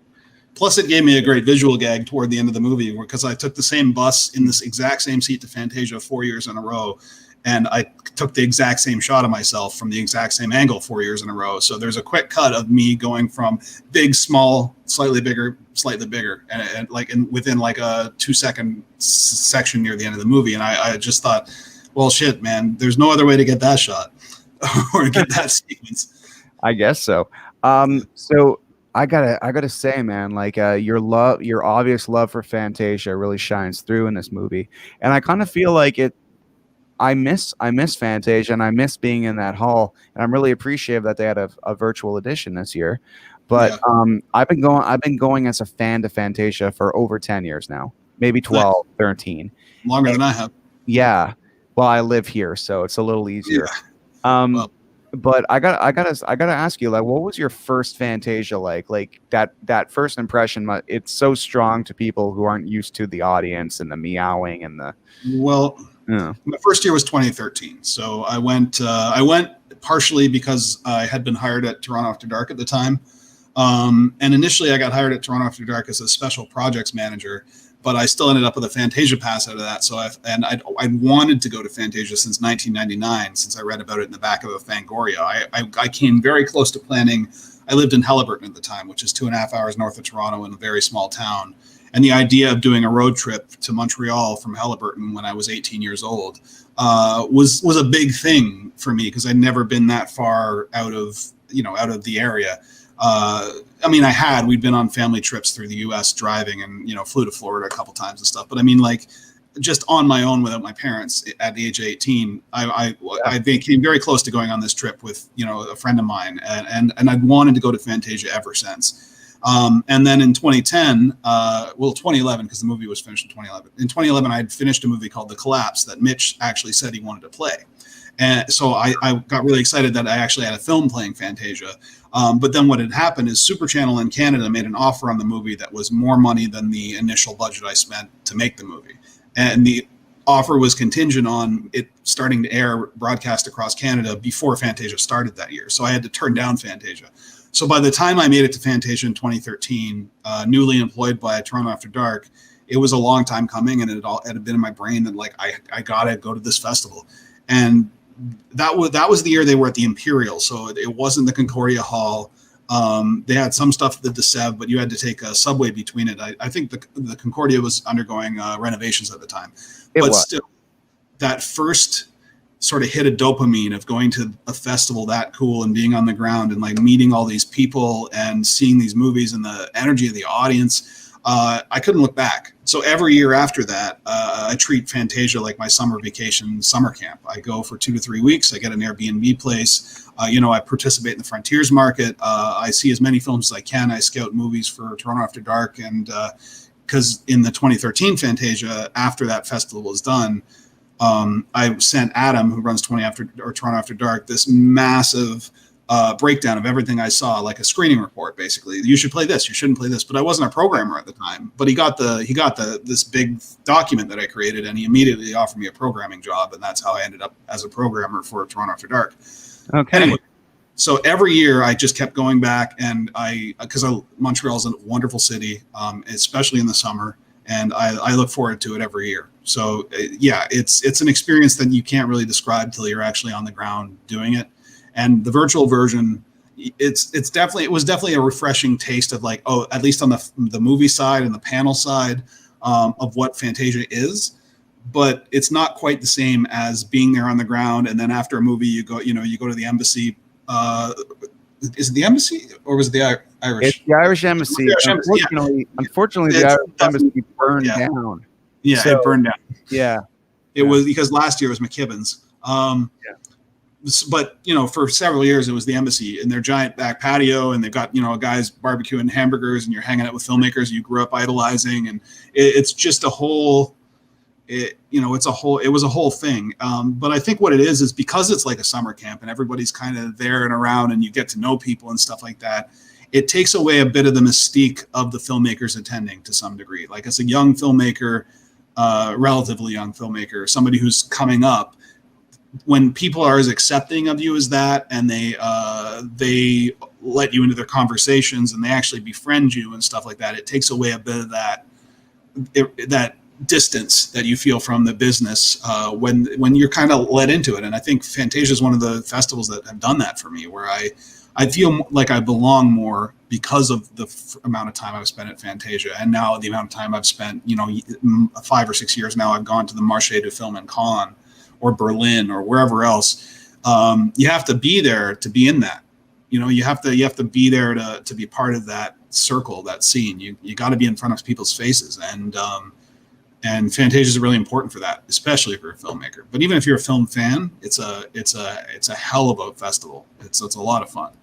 Plus, it gave me a great visual gag toward the end of the movie, because I took the same bus in this exact same seat to Fantasia 4 years in a row. And I took the exact same shot of myself from the exact same angle 4 years in a row. So there's a quick cut of me going from big, small, slightly bigger, and within like a 2-second section near the end of the movie. And I just thought, well, shit, man, there's no other way to get that shot or get that sequence. I guess so. So I gotta say, man, like your obvious love for Fantasia really shines through in this movie, and I kind of feel like it. I miss Fantasia, and I miss being in that hall, and I'm really appreciative that they had a virtual edition this year. But I've been going as a fan to Fantasia for over 10 years now, maybe 12, 13. Longer than I have. Yeah. Well, I live here, so it's a little easier. Yeah. But I gotta ask you, like, what was your first Fantasia like? Like that first impression, it's so strong to people who aren't used to the audience and the meowing and the. Well, my first year was 2013, so I went partially because I had been hired at Toronto After Dark at the time, and initially I got hired at Toronto After Dark as a special projects manager. But I still ended up with a Fantasia pass out of that. So I'd wanted to go to Fantasia since 1999, since I read about it in the back of a Fangoria. I came very close to planning. I lived in Halliburton at the time, which is 2.5 hours north of Toronto in a very small town. And the idea of doing a road trip to Montreal from Halliburton when I was 18 years old was a big thing for me, because I'd never been that far out of the area. We'd been on family trips through the U.S. driving, and, flew to Florida a couple times and stuff. But I mean, like, just on my own without my parents at the age of 18, I came very close to going on this trip with, a friend of mine. And I'd wanted to go to Fantasia ever since. And then in 2010, 2011, because the movie was finished in 2011. In 2011, I had finished a movie called The Collapse that Mitch actually said he wanted to play. And so I got really excited that I actually had a film playing Fantasia. But then what had happened is Super Channel in Canada made an offer on the movie that was more money than the initial budget I spent to make the movie. And the offer was contingent on it starting to air broadcast across Canada before Fantasia started that year. So I had to turn down Fantasia. So by the time I made it to Fantasia in 2013, newly employed by Toronto After Dark, it was a long time coming, and it had been in my brain that like I gotta go to this festival. And that was the year they were at the Imperial, so it wasn't the Concordia Hall. They had some stuff at the DeSev, but you had to take a subway between it. I think the Concordia was undergoing renovations at the time. Still, that first sort of hit of dopamine of going to a festival that cool and being on the ground and like meeting all these people and seeing these movies and the energy of the audience, I couldn't look back. So every year after that, I treat Fantasia like my summer vacation, summer camp. I go for 2 to 3 weeks. I get an Airbnb place. I participate in the Frontiers Market. I see as many films as I can. I scout movies for Toronto After Dark. And because in the 2013 Fantasia, after that festival was done, I sent Adam, who runs Toronto After Dark, this massive breakdown of everything I saw, like a screening report, basically. You should play this. You shouldn't play this. But I wasn't a programmer at the time. But he got this big document that I created, and he immediately offered me a programming job, and that's how I ended up as a programmer for Toronto After Dark. Okay. Anyway, so every year I just kept going back, and because Montreal is a wonderful city, especially in the summer, and I look forward to it every year. So yeah, it's an experience that you can't really describe till you're actually on the ground doing it. And the virtual version, it was definitely a refreshing taste of like, oh, at least on the movie side and the panel side of what Fantasia is. But it's not quite the same as being there on the ground. And then after a movie, you go to the embassy. Is it the embassy or was it the Irish? It's the Irish embassy. Unfortunately, the Irish embassy burned down. Yeah, it burned down. Yeah. It was because last year was McKibben's. But for several years it was the embassy in their giant back patio, and they've got guys barbecuing hamburgers, and you're hanging out with filmmakers you grew up idolizing, and it's just a whole. It was a whole thing. But I think what it is because it's like a summer camp and everybody's kind of there and around, and you get to know people and stuff like that. It takes away a bit of the mystique of the filmmakers attending to some degree. Like as a young filmmaker, relatively young filmmaker, somebody who's coming up. When people are as accepting of you as that, and they let you into their conversations and they actually befriend you and stuff like that, it takes away a bit of that distance that you feel from the business when you're kind of let into it. And I think Fantasia is one of the festivals that have done that for me, where I feel like I belong more because of the amount of time I've spent at Fantasia, and now the amount of time I've spent, 5 or 6 years now, I've gone to the Marché du Film in Cannes or Berlin or wherever else. You have to be there to be in that. You have to be there to be part of that circle, that scene. You got to be in front of people's faces, and Fantasia is really important for that, especially if you're a filmmaker. But even if you're a film fan, it's a hell of a festival. It's a lot of fun.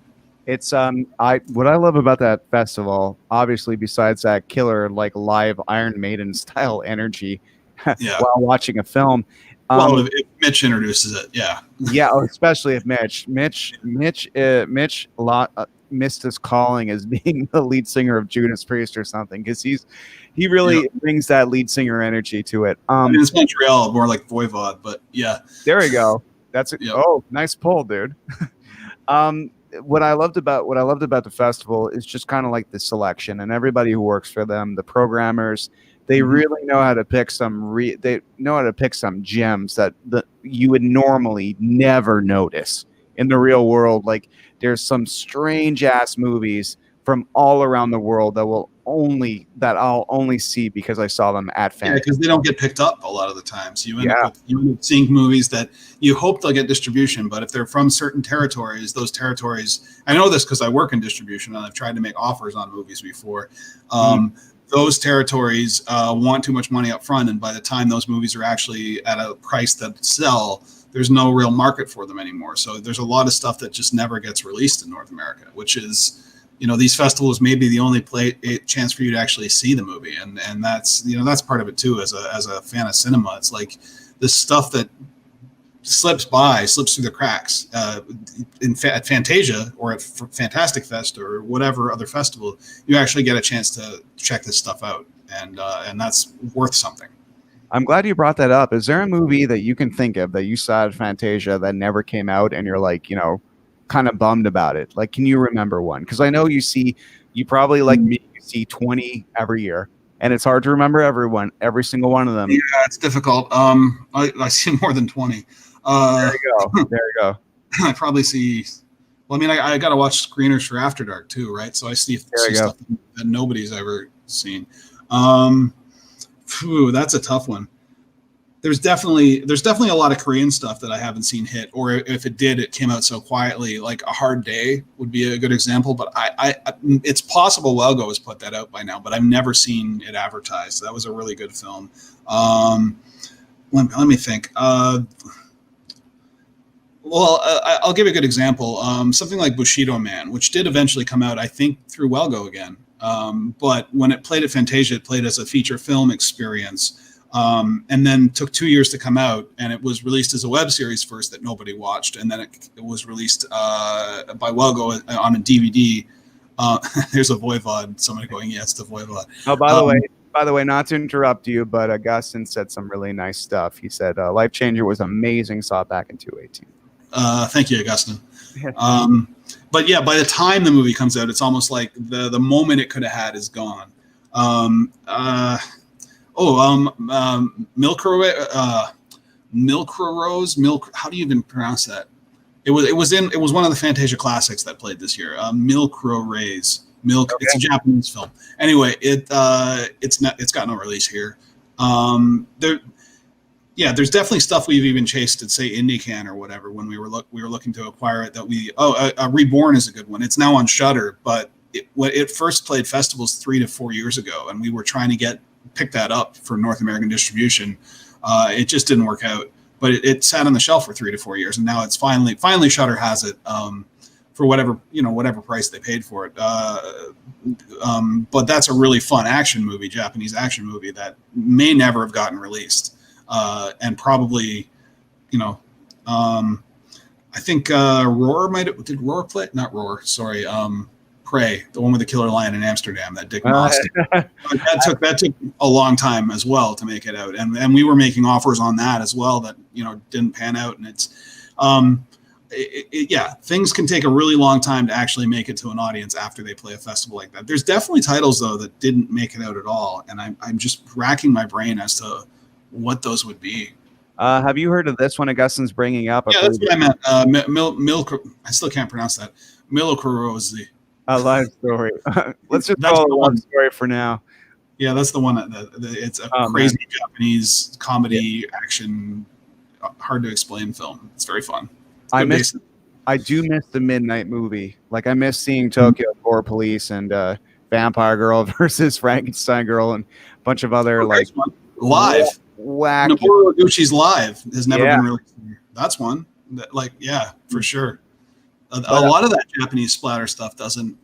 It's what I love about that festival, obviously, besides that killer like live Iron Maiden style energy while watching a film. Well, if Mitch introduces it, yeah. Yeah, especially if Mitch missed his calling as being the lead singer of Judas Priest or something, because he really brings that lead singer energy to it. It's Montreal, more like Voivod, but yeah. There we go. That's it. Yep. Oh, nice pull, dude. What I loved about the festival is just kind of like the selection and everybody who works for them, the programmers. They really know how to pick some gems that you would normally never notice in the real world. Like there's some strange ass movies from all around the world that I'll only see because I saw them at Fantasia. Yeah, because they don't get picked up a lot of the times. You end up seeing movies that you hope they'll get distribution, but if they're from certain territories, those territories. I know this because I work in distribution and I've tried to make offers on movies before. Those territories want too much money up front, and by the time those movies are actually at a price that sell, there's no real market for them anymore. So there's a lot of stuff that just never gets released in North America, which is, these festivals may be the only chance for you to actually see the movie, and that's that's part of it too. As a fan of cinema, it's like this stuff that slips through the cracks. At Fantasia or at Fantastic Fest or whatever other festival, you actually get a chance to check this stuff out, and that's worth something. I'm glad you brought that up. Is there a movie that you can think of that you saw at Fantasia that never came out and you're like, kind of bummed about it? Like, can you remember one? Because I know you probably like me, you see 20 every year, and it's hard to remember every single one of them. Yeah, it's difficult. I see more than 20. There you go. There you go. I probably see. Well, I mean, I got to watch screeners for After Dark too, right? So I see stuff that nobody's ever seen. That's a tough one. There's definitely a lot of Korean stuff that I haven't seen hit, or if it did, it came out so quietly. Like A Hard Day would be a good example, but it's possible Welgo has put that out by now, but I've never seen it advertised. That was a really good film. Let me think. I'll give you a good example. Something like Bushido Man, which did eventually come out, I think, through Welgo again. But when it played at Fantasia, it played as a feature film experience. And then took 2 years to come out, and it was released as a web series first that nobody watched, and then it was released by Welgo on a DVD. There's a Voivod. Somebody going yes to Voivod. Oh, by the way, not to interrupt you, but Augustin said some really nice stuff. He said Life Changer was amazing. Saw it back in 2018. Thank you, Augustin. But yeah, by the time the movie comes out, it's almost like the moment it could have had is gone. Milk Rose. How do you even pronounce that? It was one of the Fantasia classics that played this year. Milk Rose. Milk. Okay. It's a Japanese film. Anyway, it's got no release here. There's definitely stuff we've even chased at, say, IndieCan or whatever when we were looking to acquire it. Reborn is a good one. It's now on Shudder, but it first played festivals 3 to 4 years ago, and we were trying to pick that up for North American distribution. It just didn't work out, but it sat on the shelf for 3 to 4 years, and now it's finally Shudder has it for whatever price they paid for it. But that's a really fun Japanese action movie that may never have gotten released. And probably, I think Roar did Roar play? Not Roar, sorry. Prey, the one with the killer lion in Amsterdam, that Dick Moss did. That took a long time as well to make it out, and we were making offers on that as well that didn't pan out, and it's things can take a really long time to actually make it to an audience after they play a festival like that. There's definitely titles though that didn't make it out at all, and I'm just racking my brain as to what those would be. Have you heard of this one Augustin's bringing up? Yeah, that's what I meant. I still can't pronounce that. Milokorosi. A live story. Let's just call it one story for now. Yeah, that's the one that it's a crazy Japanese comedy action, hard to explain film. It's very fun. I do miss the midnight movie. Like I miss seeing Tokyo Gore Police and Vampire Girl versus Frankenstein Girl and a bunch of other live. Wacky. Noboru Oguchi's Live has never been released. That's one. For sure. A lot of that Japanese splatter stuff doesn't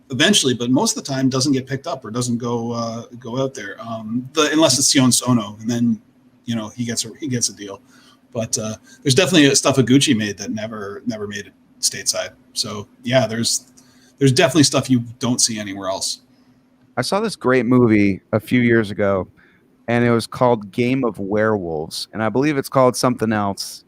eventually, but most of the time doesn't get picked up or doesn't go out there. Unless it's Sion Sono, and then he gets a deal. But there's definitely stuff Oguchi made that never made it stateside. So yeah, there's definitely stuff you don't see anywhere else. I saw this great movie a few years ago, and it was called Game of Werewolves, and I believe it's called something else.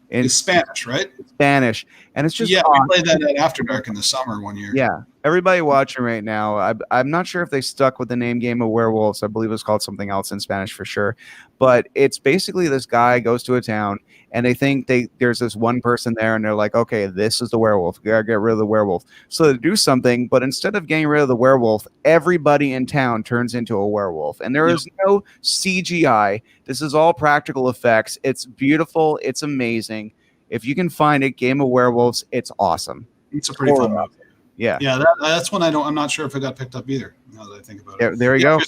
It's Spanish, right? Spanish, and it's just we played that at After Dark in the summer one year. Yeah, everybody watching right now, I'm not sure if they stuck with the name Game of Werewolves. I believe it's called something else in Spanish for sure, but it's basically this guy goes to a town and they think there's this one person there, and they're like, okay, this is the werewolf. We gotta get rid of the werewolf. So they do something, but instead of getting rid of the werewolf, everybody in town turns into a werewolf, and there is no CGI. This is all practical effects. It's beautiful. It's amazing. If you can find it, Game of Werewolves, it's awesome. It's a pretty fun movie. Yeah. Yeah, that's one I'm not sure if it got picked up either, now that I think about it. There you go.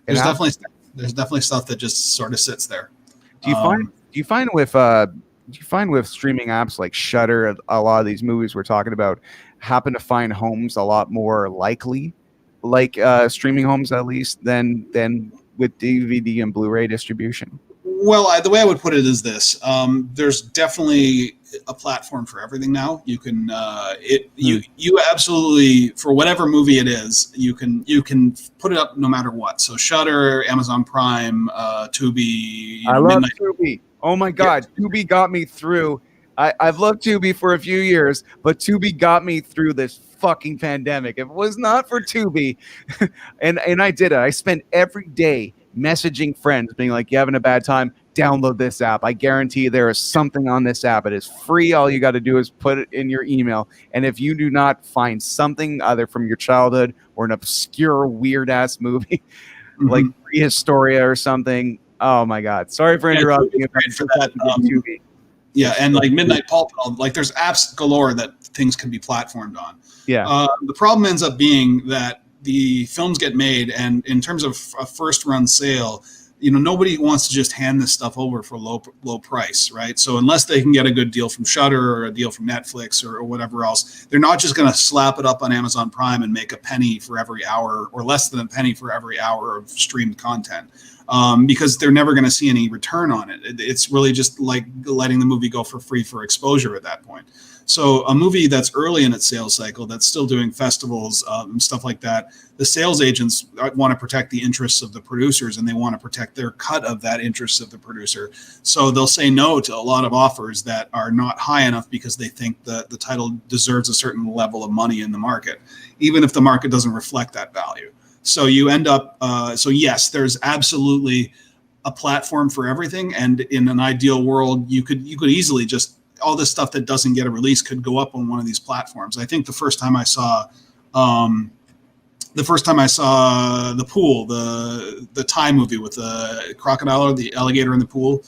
There's definitely stuff that just sort of sits there. Do you find with streaming apps like Shudder, a lot of these movies we're talking about happen to find homes a lot more likely, like streaming homes at least, than with DVD and Blu-ray distribution? Well, the way I would put it is this: there's definitely a platform for everything now. You can you absolutely, for whatever movie it is, you can put it up no matter what. So Shudder, Amazon Prime, Tubi. I love Midnight. Tubi. Oh my God, Tubi got me through. I've loved Tubi for a few years, but Tubi got me through this fucking pandemic. If it was not for Tubi, and I did it. I spent every day messaging friends, being like, "You having a bad time? Download this app. I guarantee there is something on this app. It is free. All you got to do is put it in your email. And if you do not find something either from your childhood or an obscure weird ass movie like Prehistoria or something, oh my God! Sorry for interrupting. Tubi. Yeah, and like Midnight Pulp, like there's apps galore that things can be platformed on. Yeah. The problem ends up being that the films get made, and in terms of a first run sale, nobody wants to just hand this stuff over for low price, right? So unless they can get a good deal from Shudder or a deal from Netflix or whatever else, they're not just going to slap it up on Amazon Prime and make a penny for every hour or less than a penny for every hour of streamed content. Because they're never going to see any return on it. It's really just like letting the movie go for free for exposure at that point. So a movie that's early in its sales cycle, that's still doing festivals, stuff like that, the sales agents want to protect the interests of the producers, and they want to protect their cut of that interest of the producer. So they'll say no to a lot of offers that are not high enough because they think that the title deserves a certain level of money in the market, even if the market doesn't reflect that value. So you end up, so yes, there's absolutely a platform for everything. And in an ideal world, you could easily just, all this stuff that doesn't get a release could go up on one of these platforms. I think the first time I saw the pool, the Thai movie with the crocodile or the alligator in the pool,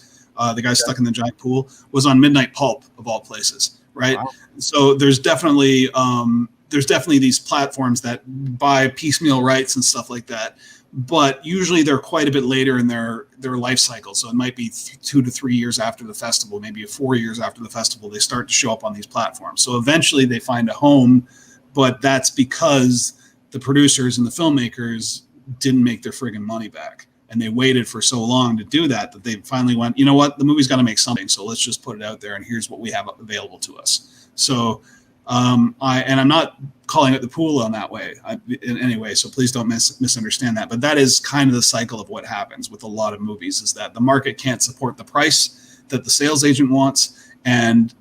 the guy stuck in the giant pool, was on Midnight Pulp of all places, right? Wow. So there's definitely these platforms that buy piecemeal rights and stuff like that, but usually they're quite a bit later in their life cycle. So it might be 2 to 3 years after the festival, maybe 4 years after the festival, they start to show up on these platforms. So eventually they find a home, but that's because the producers and the filmmakers didn't make their friggin' money back. And they waited for so long to do that they finally went, you know what, the movie's got to make something. So let's just put it out there, and here's what we have available to us. So I'm not calling it the pool on that way in any way, so please don't misunderstand that. But that is kind of the cycle of what happens with a lot of movies, is that the market can't support the price that the sales agent wants, and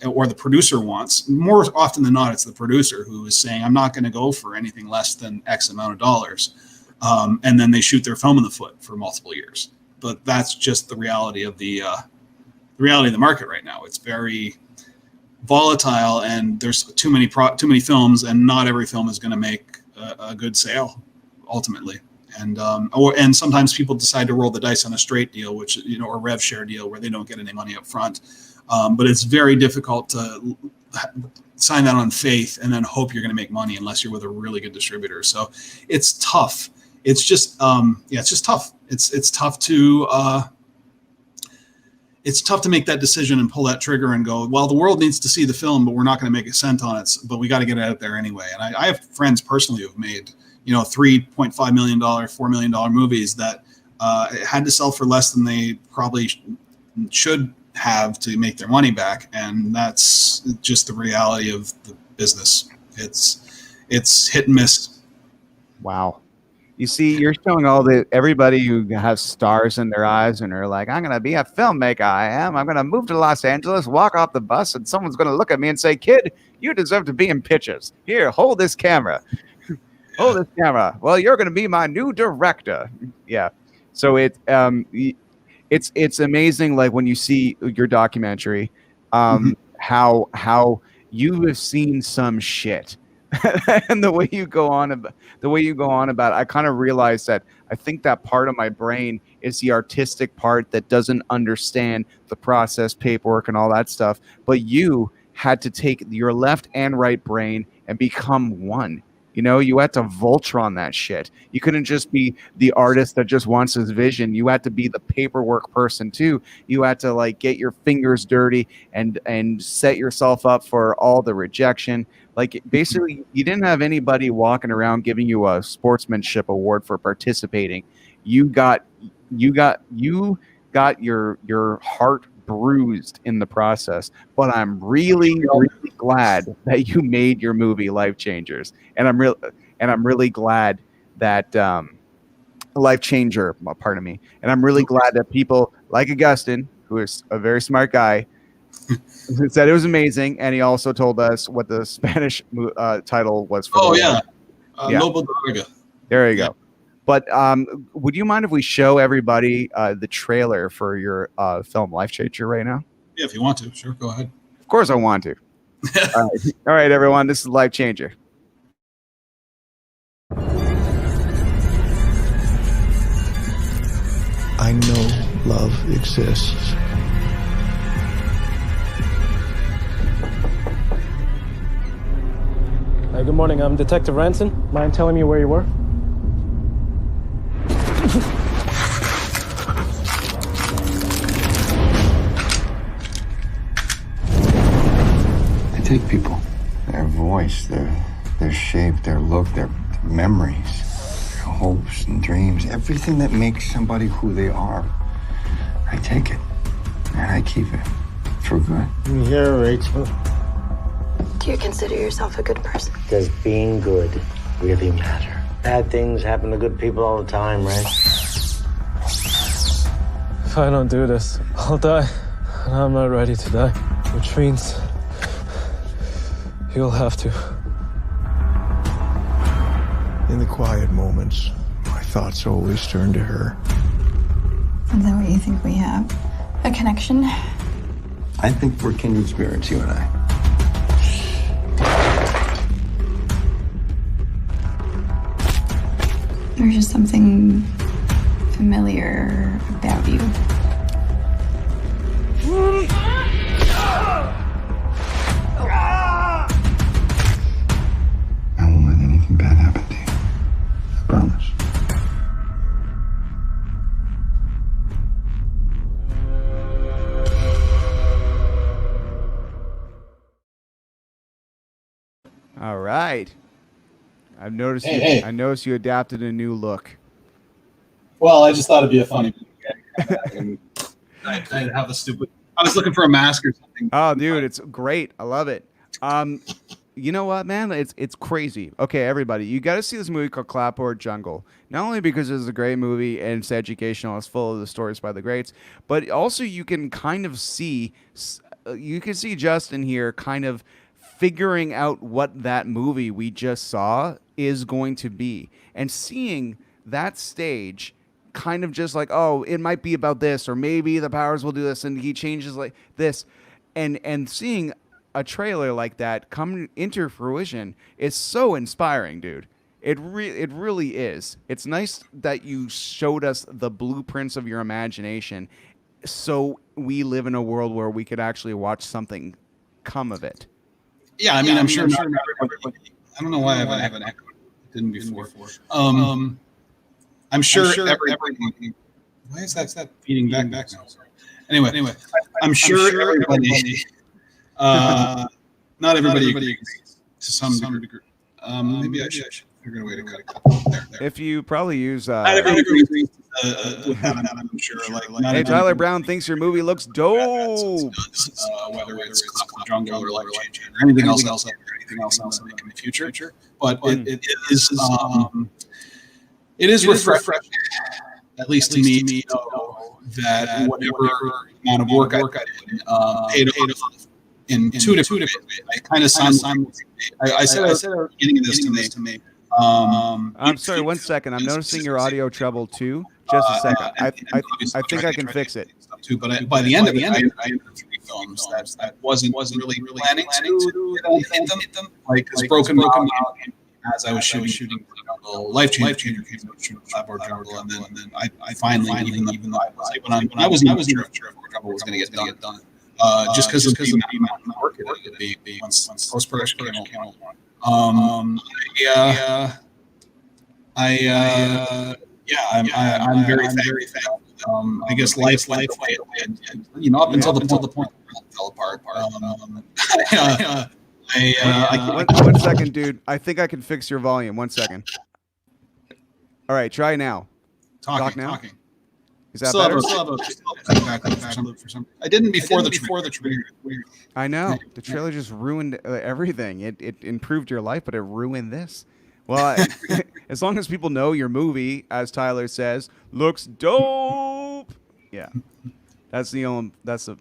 or the producer wants. More often than not, it's the producer who is saying, I'm not going to go for anything less than X amount of dollars. And then they shoot their film in the foot for multiple years. But that's just the reality of the market right now. It's very volatile, and there's too many films, and not every film is going to make a good sale ultimately. And sometimes people decide to roll the dice on a straight deal, which or rev share deal, where they don't get any money up front. But it's very difficult to sign that on faith and then hope you're going to make money unless you're with a really good distributor. So it's tough. It's just it's just tough. It's tough to. It's tough to make that decision and pull that trigger and go, well, the world needs to see the film, but we're not going to make a cent on it, but we got to get it out there anyway. And I have friends personally who've made, $3.5 million, $4 million movies that had to sell for less than they probably should have to make their money back. And that's just the reality of the business. It's hit and miss. Wow. You see, you're showing everybody who has stars in their eyes and are like, I'm going to be a filmmaker. I'm going to move to Los Angeles, walk off the bus, and someone's going to look at me and say, kid, you deserve to be in pictures. Here, hold this camera. Hold this camera. Well, you're going to be my new director. Yeah. So it's amazing, like when you see your documentary, how you have seen some shit. And the way you go on about it, I kind of realized that I think that part of my brain is the artistic part that doesn't understand the process, paperwork, and all that stuff. But you had to take your left and right brain and become one. You had to Voltron that shit. You couldn't just be the artist that just wants his vision. You had to be the paperwork person too. You had to like get your fingers dirty and set yourself up for all the rejection. Like basically, you didn't have anybody walking around giving you a sportsmanship award for participating. You got your heart bruised in the process, but I'm really glad that you made your movie Life Changers, and I'm really glad that Life Changer, pardon me, and I'm really glad that people like Augustin, who is a very smart guy, said it was amazing, and he also told us what the Spanish title was for. Noble Draga. There you go. But would you mind if we show everybody the trailer for your film Life Changer right now? Yeah, if you want to, sure, go ahead. Of course I want to. All right, everyone, this is Life Changer. I know love exists. Hi, good morning. I'm Detective Ranson. Mind telling me where you were? I take people, their voice, their shape, their look, their memories, their hopes and dreams, everything that makes somebody who they are. I take it and I keep it for good. I'm here, Rachel. Do you consider yourself a good person? Does being good really matter? Bad things happen to good people all the time, right? If I don't do this, I'll die. And I'm not ready to die. Which means you'll have to. In the quiet moments, my thoughts always turn to her. Is that what you think we have? A connection? I think we're kindred spirits, you and I. There's just something familiar about you. I won't let anything bad happen to you. I promise. All right. I've noticed Hey. I noticed you adapted a new look. Well, I just thought it'd be a funny movie. I'd have a stupid. I was looking for a mask or something. Oh, dude, it's great. I love it. You know what, man? It's crazy. Okay, everybody, you got to see this movie called Clapboard Jungle. Not only because it's a great movie and it's educational, it's full of the stories by the greats, but also you can kind of see, Justin here kind of figuring out what that movie we just saw is going to be, and seeing that stage kind of just like, oh, it might be about this, or maybe the powers will do this, and he changes like this, and seeing a trailer like that come into fruition is so inspiring, dude. It really is. It's nice that you showed us the blueprints of your imagination, so we live in a world where we could actually watch something come of it. Yeah, I mean, I'm sure not everybody. I don't know why I have an echo. It didn't before. I'm sure everybody. Why is that feeding back now? Anyway, I'm sure everybody. Not everybody agrees to some degree. Maybe I should figure a way to cut it. There. If you probably use Not everybody agrees with that, I'm sure. Hey, Tyler Brown thinks your movie looks dope. Whether it's Clapboard Jungle or Life Changer or anything else in the future. But it is refreshing, at least to me, to know that whatever amount of work I did paid off in two different ways. I kind of I said at the beginning of this to me. I'm sorry, 1 second. I'm noticing your audio trouble too. Just a second. I think I can fix it. Too, but by the end of it, I had 3 films that wasn't really planning to hit them. Like it's broken as I was shooting Life Changer came out, shooting Clapboard Jungle, and then I finally, even though when I wasn't sure if Jungle was going to get done, just because of the amount of work it would be once post production came out. I'm very thankful. I guess life, and, up until the point where it fell apart. 1 second, dude. I think I can fix your volume. 1 second. All right, try now. Talking. Is that better? I didn't before the trailer. I know. The trailer just ruined everything. It improved your life, but it ruined this. Well, as long as people know your movie, as Tyler says, looks dope. Yeah. That's the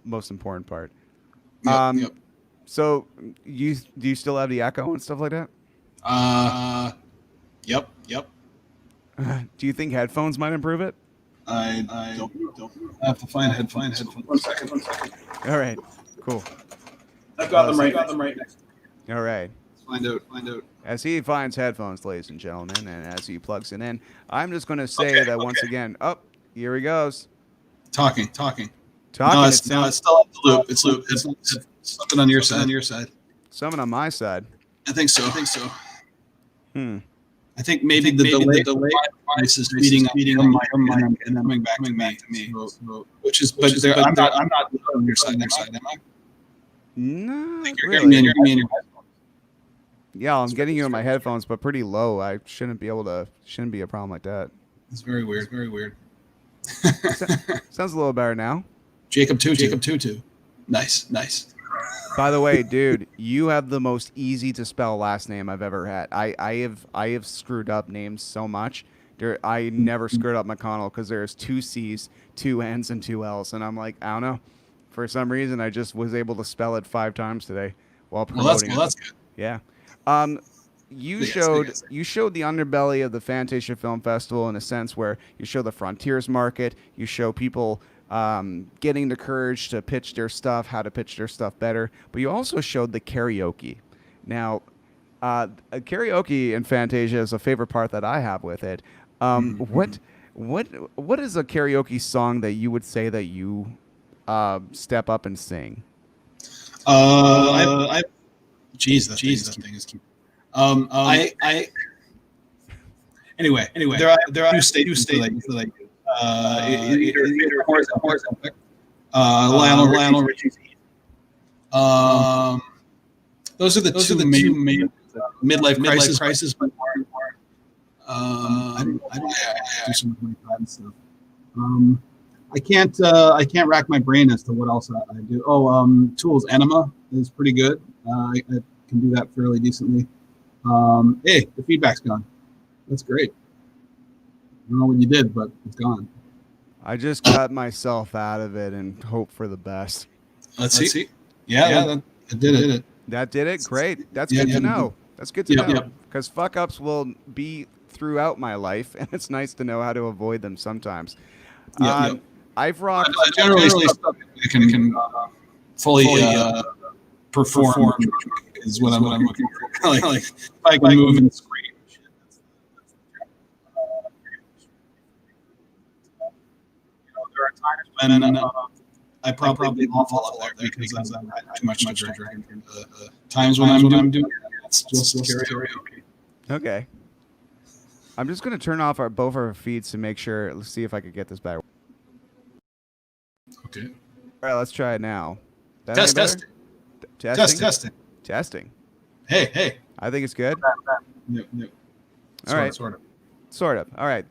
most important part. Yep. So do you still have the echo and stuff like that? Yep. Do you think headphones might improve it? I don't have to find headphones. 1 second. All right. Cool. I've got them right next. All right. Find out. As he finds headphones, ladies and gentlemen, and as he plugs it in, I'm just going to say that once again. Oh, here he goes. Talking. No, it's still up the loop. It's loop. It's something on your side. Something on my side. I think so. I think maybe the delay is speeding up from my and then coming back to me. Which is, but I'm not on your side. Am I? No, You're really. getting me in your headphones. Yeah, I'm getting you in my headphones, but pretty low. I shouldn't be a problem like that. It's very weird. Sounds a little better now. Jacob Tutu. Nice. By the way, dude, you have the most easy to spell last name I've ever had. I have screwed up names so much. I never screwed up Mcconnell because there's 2 C's, 2 N's, and 2 L's, and I'm like, I don't know. For some reason, I just was able to spell it 5 times today while promoting. Well, that's good. Yeah. You showed the underbelly of the Fantasia Film Festival in a sense where you show the frontiers market, you show people getting the courage to pitch their stuff, how to pitch their stuff better, but you also showed the karaoke. Now, karaoke in Fantasia is a favorite part that I have with it. What is a karaoke song that you would say that you step up and sing? That thing is cute. Anyway, there are two statements that I do. Lionel Richie's. Those are the two main midlife crisis, but more. I do some of my time stuff. I can't rack my brain as to what else I do. Tools Enema is pretty good. I can do that fairly decently. Hey, the feedback's gone. That's great. I don't know what you did, but it's gone. I just cut myself out of it and hope for the best. Let's see. Yeah, that did it. That did it? Great. That's good to know. That's good to know. Because fuck-ups will be throughout my life, and it's nice to know how to avoid them sometimes. I've rocked... Generally, stuff I can fully perform is what I'm looking for. like if I can move and scream. There are times when I probably fall out there because I've had too much to drink. Times when I'm doing it's just karaoke. Okay. I'm just going to turn off both our feeds to make sure. Let's see if I could get this back. Okay. All right, let's try it now. Testing. Hey. I think it's good. Yep. All right. Sort of. All right.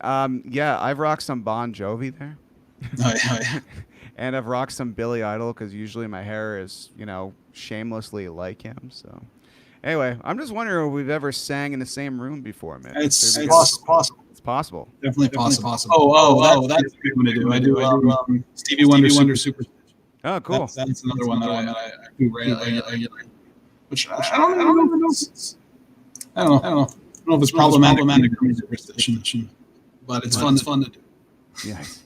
Yeah, I've rocked some Bon Jovi there. Yeah. And I've rocked some Billy Idol because usually my hair is, shamelessly like him. So, anyway, I'm just wondering if we've ever sang in the same room before, man. It's possible. It's possible. Definitely possible. Oh, that's a good one to do. I do Stevie Wonder Super. Oh, cool. That's another one that I do regularly. Which I don't know. I don't know if it's problematic or superstition, but it's fun to do. Yes.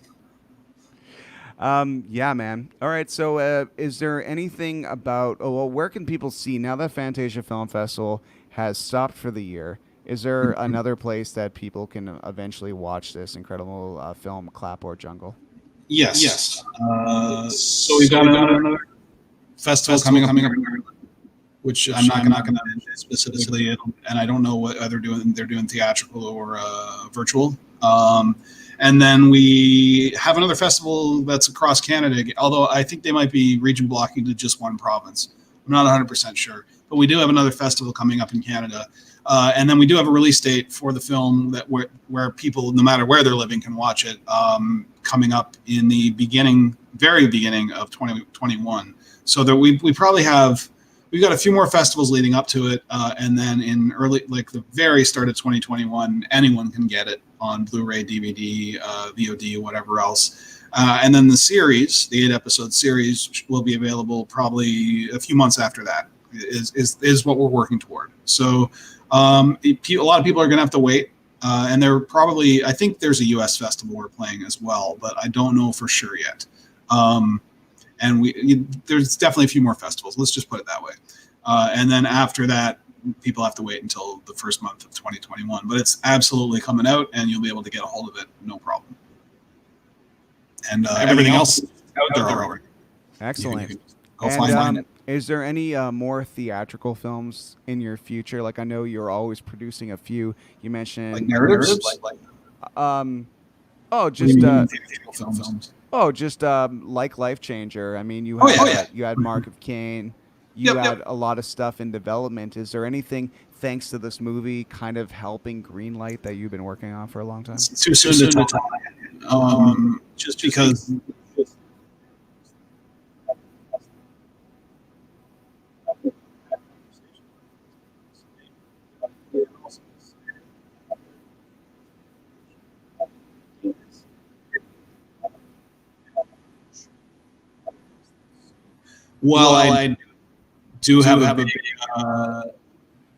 Yeah, man. All right. So, is there anything about? Where can people see now that Fantasia Film Festival has stopped for the year? Is there another place that people can eventually watch this incredible film, Clapboard Jungle? Yes. So we've got another festival coming up, which I'm not going to mention specifically, and I don't know what they're doing. They're doing theatrical or virtual. And then we have another festival that's across Canada, although I think they might be region blocking to just one province. I'm not 100% sure. But we do have another festival coming up in Canada. And then we do have a release date for the film that where people, no matter where they're living, can watch it, coming up in the very beginning of 2021. So that we probably we've got a few more festivals leading up to it, and then in early, like the very start of 2021, anyone can get it on Blu-ray, DVD, VOD, whatever else. And then the series, the 8-episode series, will be available probably a few months after that. Is what we're working toward. So a lot of people are going to have to wait, and I think there's a U.S. festival we're playing as well, but I don't know for sure yet. And there's definitely a few more festivals. Let's just put it that way. And then after that, people have to wait until the first month of 2021. But it's absolutely coming out, and you'll be able to get a hold of it, no problem. And everything else out there already. Excellent. Go find it. Is there any more theatrical films in your future? Like, I know you're always producing a few. You mentioned like narratives. Films. Oh, just like Life Changer. I mean, you had Mark of Cain. You had a lot of stuff in development. Is there anything, thanks to this movie, kind of helping greenlight that you've been working on for a long time? It's too soon to talk. Just because. Well, I do have a big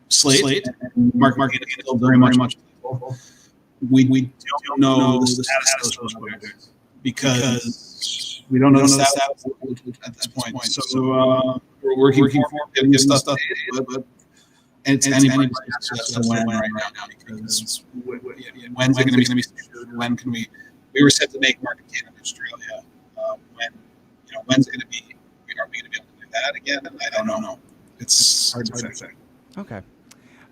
slate. Mark is still very much. We don't know the status of those projects because we don't know the status at this point. So we're working for getting this stuff, but it's anybody's guess as to when right now because when's it going to be? When can we? We were set to make Mark of Cain in Australia. When's it going to be? Are we going to be able to do that again? I don't know. It's hard to say. Okay.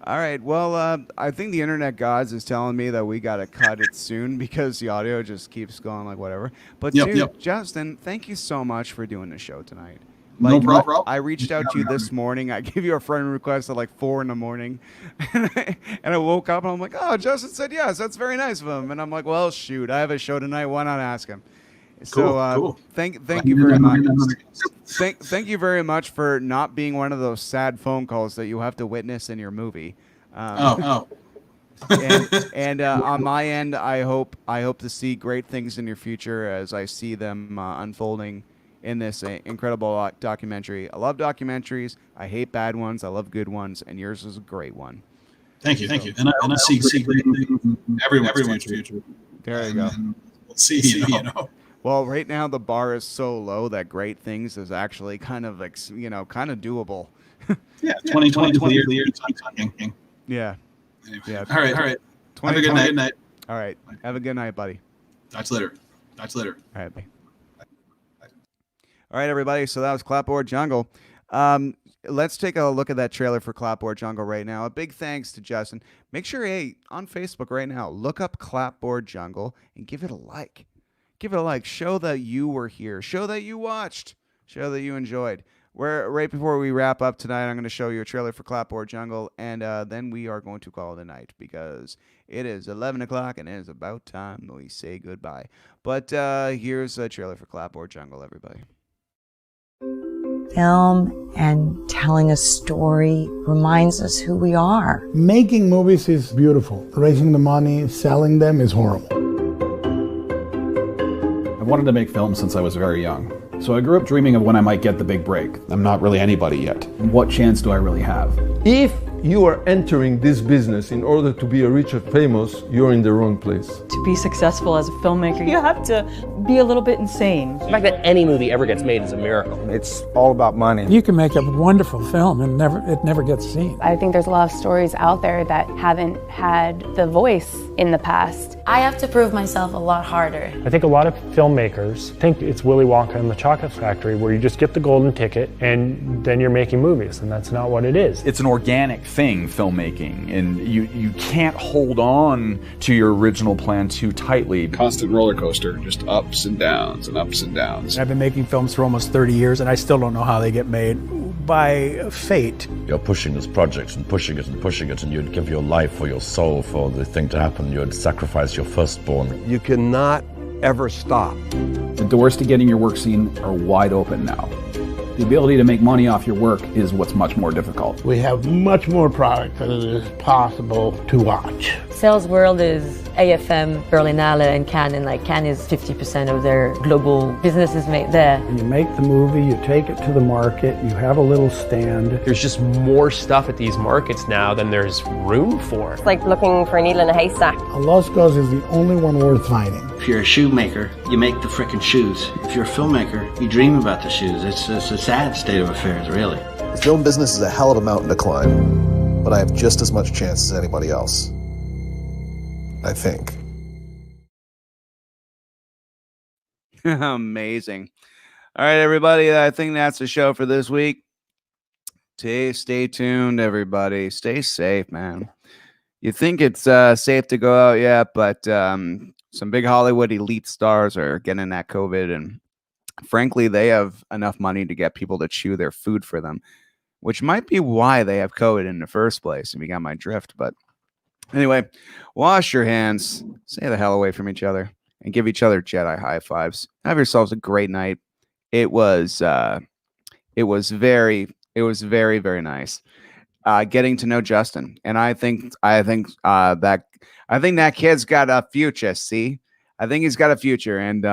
All right. Well, I think the internet gods is telling me that we got to cut it soon because the audio just keeps going like whatever. But Justin, thank you so much for doing the show tonight. No problem. I reached out to you this morning. I gave you a friend request at like 4 a.m. and I woke up and I'm like, oh, Justin said yes. That's very nice of him. And I'm like, well, shoot, I have a show tonight. Why not ask him? So cool. Thank you very much. Thank you very much for not being one of those sad phone calls that you have to witness in your movie. And on my end, I hope to see great things in your future as I see them unfolding in this incredible documentary. I love documentaries. I hate bad ones. I love good ones, and yours is a great one. Thank you. And I see great things in everyone's future. There you go. We'll see. You know. Well, right now the bar is so low that great things is actually kind of kind of doable. Yeah, 2020 years. Yeah. Yeah. All right. Have a good night. All right. Have a good night, buddy. Talk to you later. All right, bye. All right, everybody. So that was Clapboard Jungle. Let's take a look at that trailer for Clapboard Jungle right now. A big thanks to Justin. Make sure, on Facebook right now, look up Clapboard Jungle and give it a like. Give it a like. Show that you were here. Show that you watched. Show that you enjoyed. Right before we wrap up tonight, I'm going to show you a trailer for Clapboard Jungle, and then we are going to call it a night because it is 11 o'clock and it is about time we say goodbye. But here's a trailer for Clapboard Jungle, everybody. Film and telling a story reminds us who we are. Making movies is beautiful. Raising the money, selling them is horrible. I've wanted to make films since I was very young. So I grew up dreaming of when I might get the big break. I'm not really anybody yet. What chance do I really have? If you are entering this business in order to be rich or famous, you're in the wrong place. To be successful as a filmmaker, you have to be a little bit insane. The fact that any movie ever gets made is a miracle. It's all about money. You can make a wonderful film and it never gets seen. I think there's a lot of stories out there that haven't had the voice in the past. I have to prove myself a lot harder. I think a lot of filmmakers think it's Willy Wonka and the Chocolate Factory where you just get the golden ticket and then you're making movies, and that's not what it is. It's an organic thing, filmmaking, and you can't hold on to your original plan too tightly. Constant roller coaster, just ups and downs and ups and downs. I've been making films for almost 30 years and I still don't know how they get made. By fate. You're pushing this project and pushing it and pushing it, and you'd give your life or your soul for the thing to happen. You'd sacrifice your firstborn. You cannot ever stop. The doors to getting your work seen are wide open now. The ability to make money off your work is what's much more difficult. We have much more product than it is possible to watch. Sales World is AFM, Berlinale, and Cannes, and like Cannes is 50% of their global business is made there. When you make the movie, you take it to the market, you have a little stand. There's just more stuff at these markets now than there's room for. It's like looking for a needle in a haystack. A lost cause is the only one worth finding. If you're a shoemaker, you make the frickin' shoes. If you're a filmmaker, you dream about the shoes. It's a sad state of affairs, really. The film business is a hell of a mountain to climb, but I have just as much chance as anybody else. I think. Amazing. All right, everybody. I think that's the show for this week. Stay tuned, everybody. Stay safe, man. You think it's safe to go out yet, but some big Hollywood elite stars are getting that COVID, and frankly, they have enough money to get people to chew their food for them, which might be why they have COVID in the first place, if you got my drift. But anyway, wash your hands, stay the hell away from each other, and give each other Jedi high fives. Have yourselves a great night. It was very, very nice getting to know Justin, and I think that kid's got a future. See, I think he's got a future, and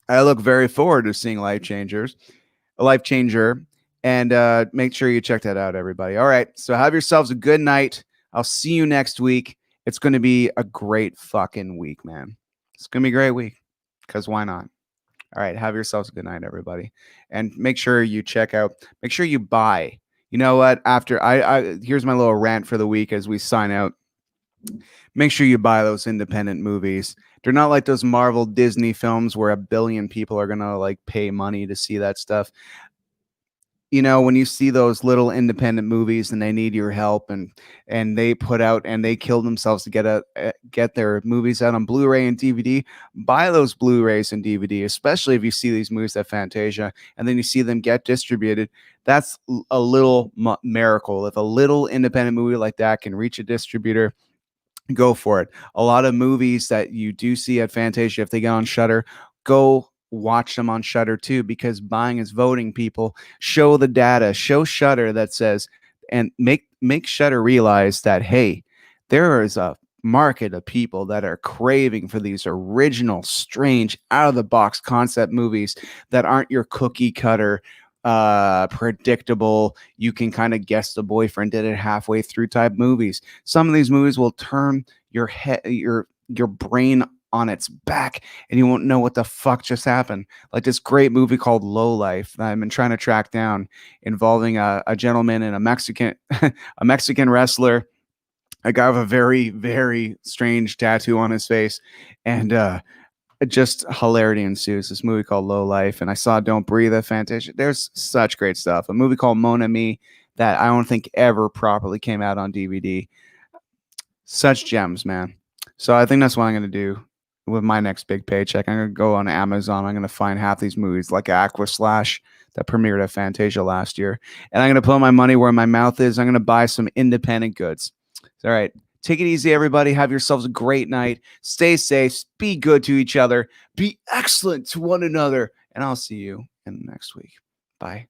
I look very forward to seeing Life Changer, and make sure you check that out, everybody. All right, so have yourselves a good night. I'll see you next week. It's going to be a great fucking week, man. It's going to be a great week, because why not? All right, have yourselves a good night, everybody. And make sure you make sure you buy. You know what? After here's my little rant for the week as we sign out. Make sure you buy those independent movies. They're not like those Marvel Disney films where 1 billion people are going to like pay money to see that stuff. You know, when you see those little independent movies and they need your help, and they put out and they kill themselves to get their movies out on Blu-ray and DVD, buy those Blu-rays and DVD, especially if you see these movies at Fantasia and then you see them get distributed. That's a little miracle. If a little independent movie like that can reach a distributor, go for it. A lot of movies that you do see at Fantasia, if they get on Shudder, go watch them on Shudder too, because buying is voting. People, show the data, show Shudder that says, and make Shudder realize that, hey, there is a market of people that are craving for these original, strange, out of the box concept movies that aren't your cookie cutter, predictable, you can kind of guess the boyfriend did it halfway through type movies. Some of these movies will turn your head, your brain on its back, and you won't know what the fuck just happened. Like this great movie called Low Life that I've been trying to track down, involving a gentleman and a Mexican wrestler, a guy with a very, very strange tattoo on his face, and just hilarity ensues. This movie called Low Life, and I saw Don't Breathe at Fantasia. There's such great stuff. A movie called Mon Ami that I don't think ever properly came out on DVD. Such gems, man. So I think that's what I'm going to do with my next big paycheck. I'm going to go on Amazon. I'm going to find half these movies like Aqua Slash that premiered at Fantasia last year. And I'm going to put my money where my mouth is. I'm going to buy some independent goods. All right. Take it easy, everybody. Have yourselves a great night. Stay safe. Be good to each other. Be excellent to one another. And I'll see you in the next week. Bye.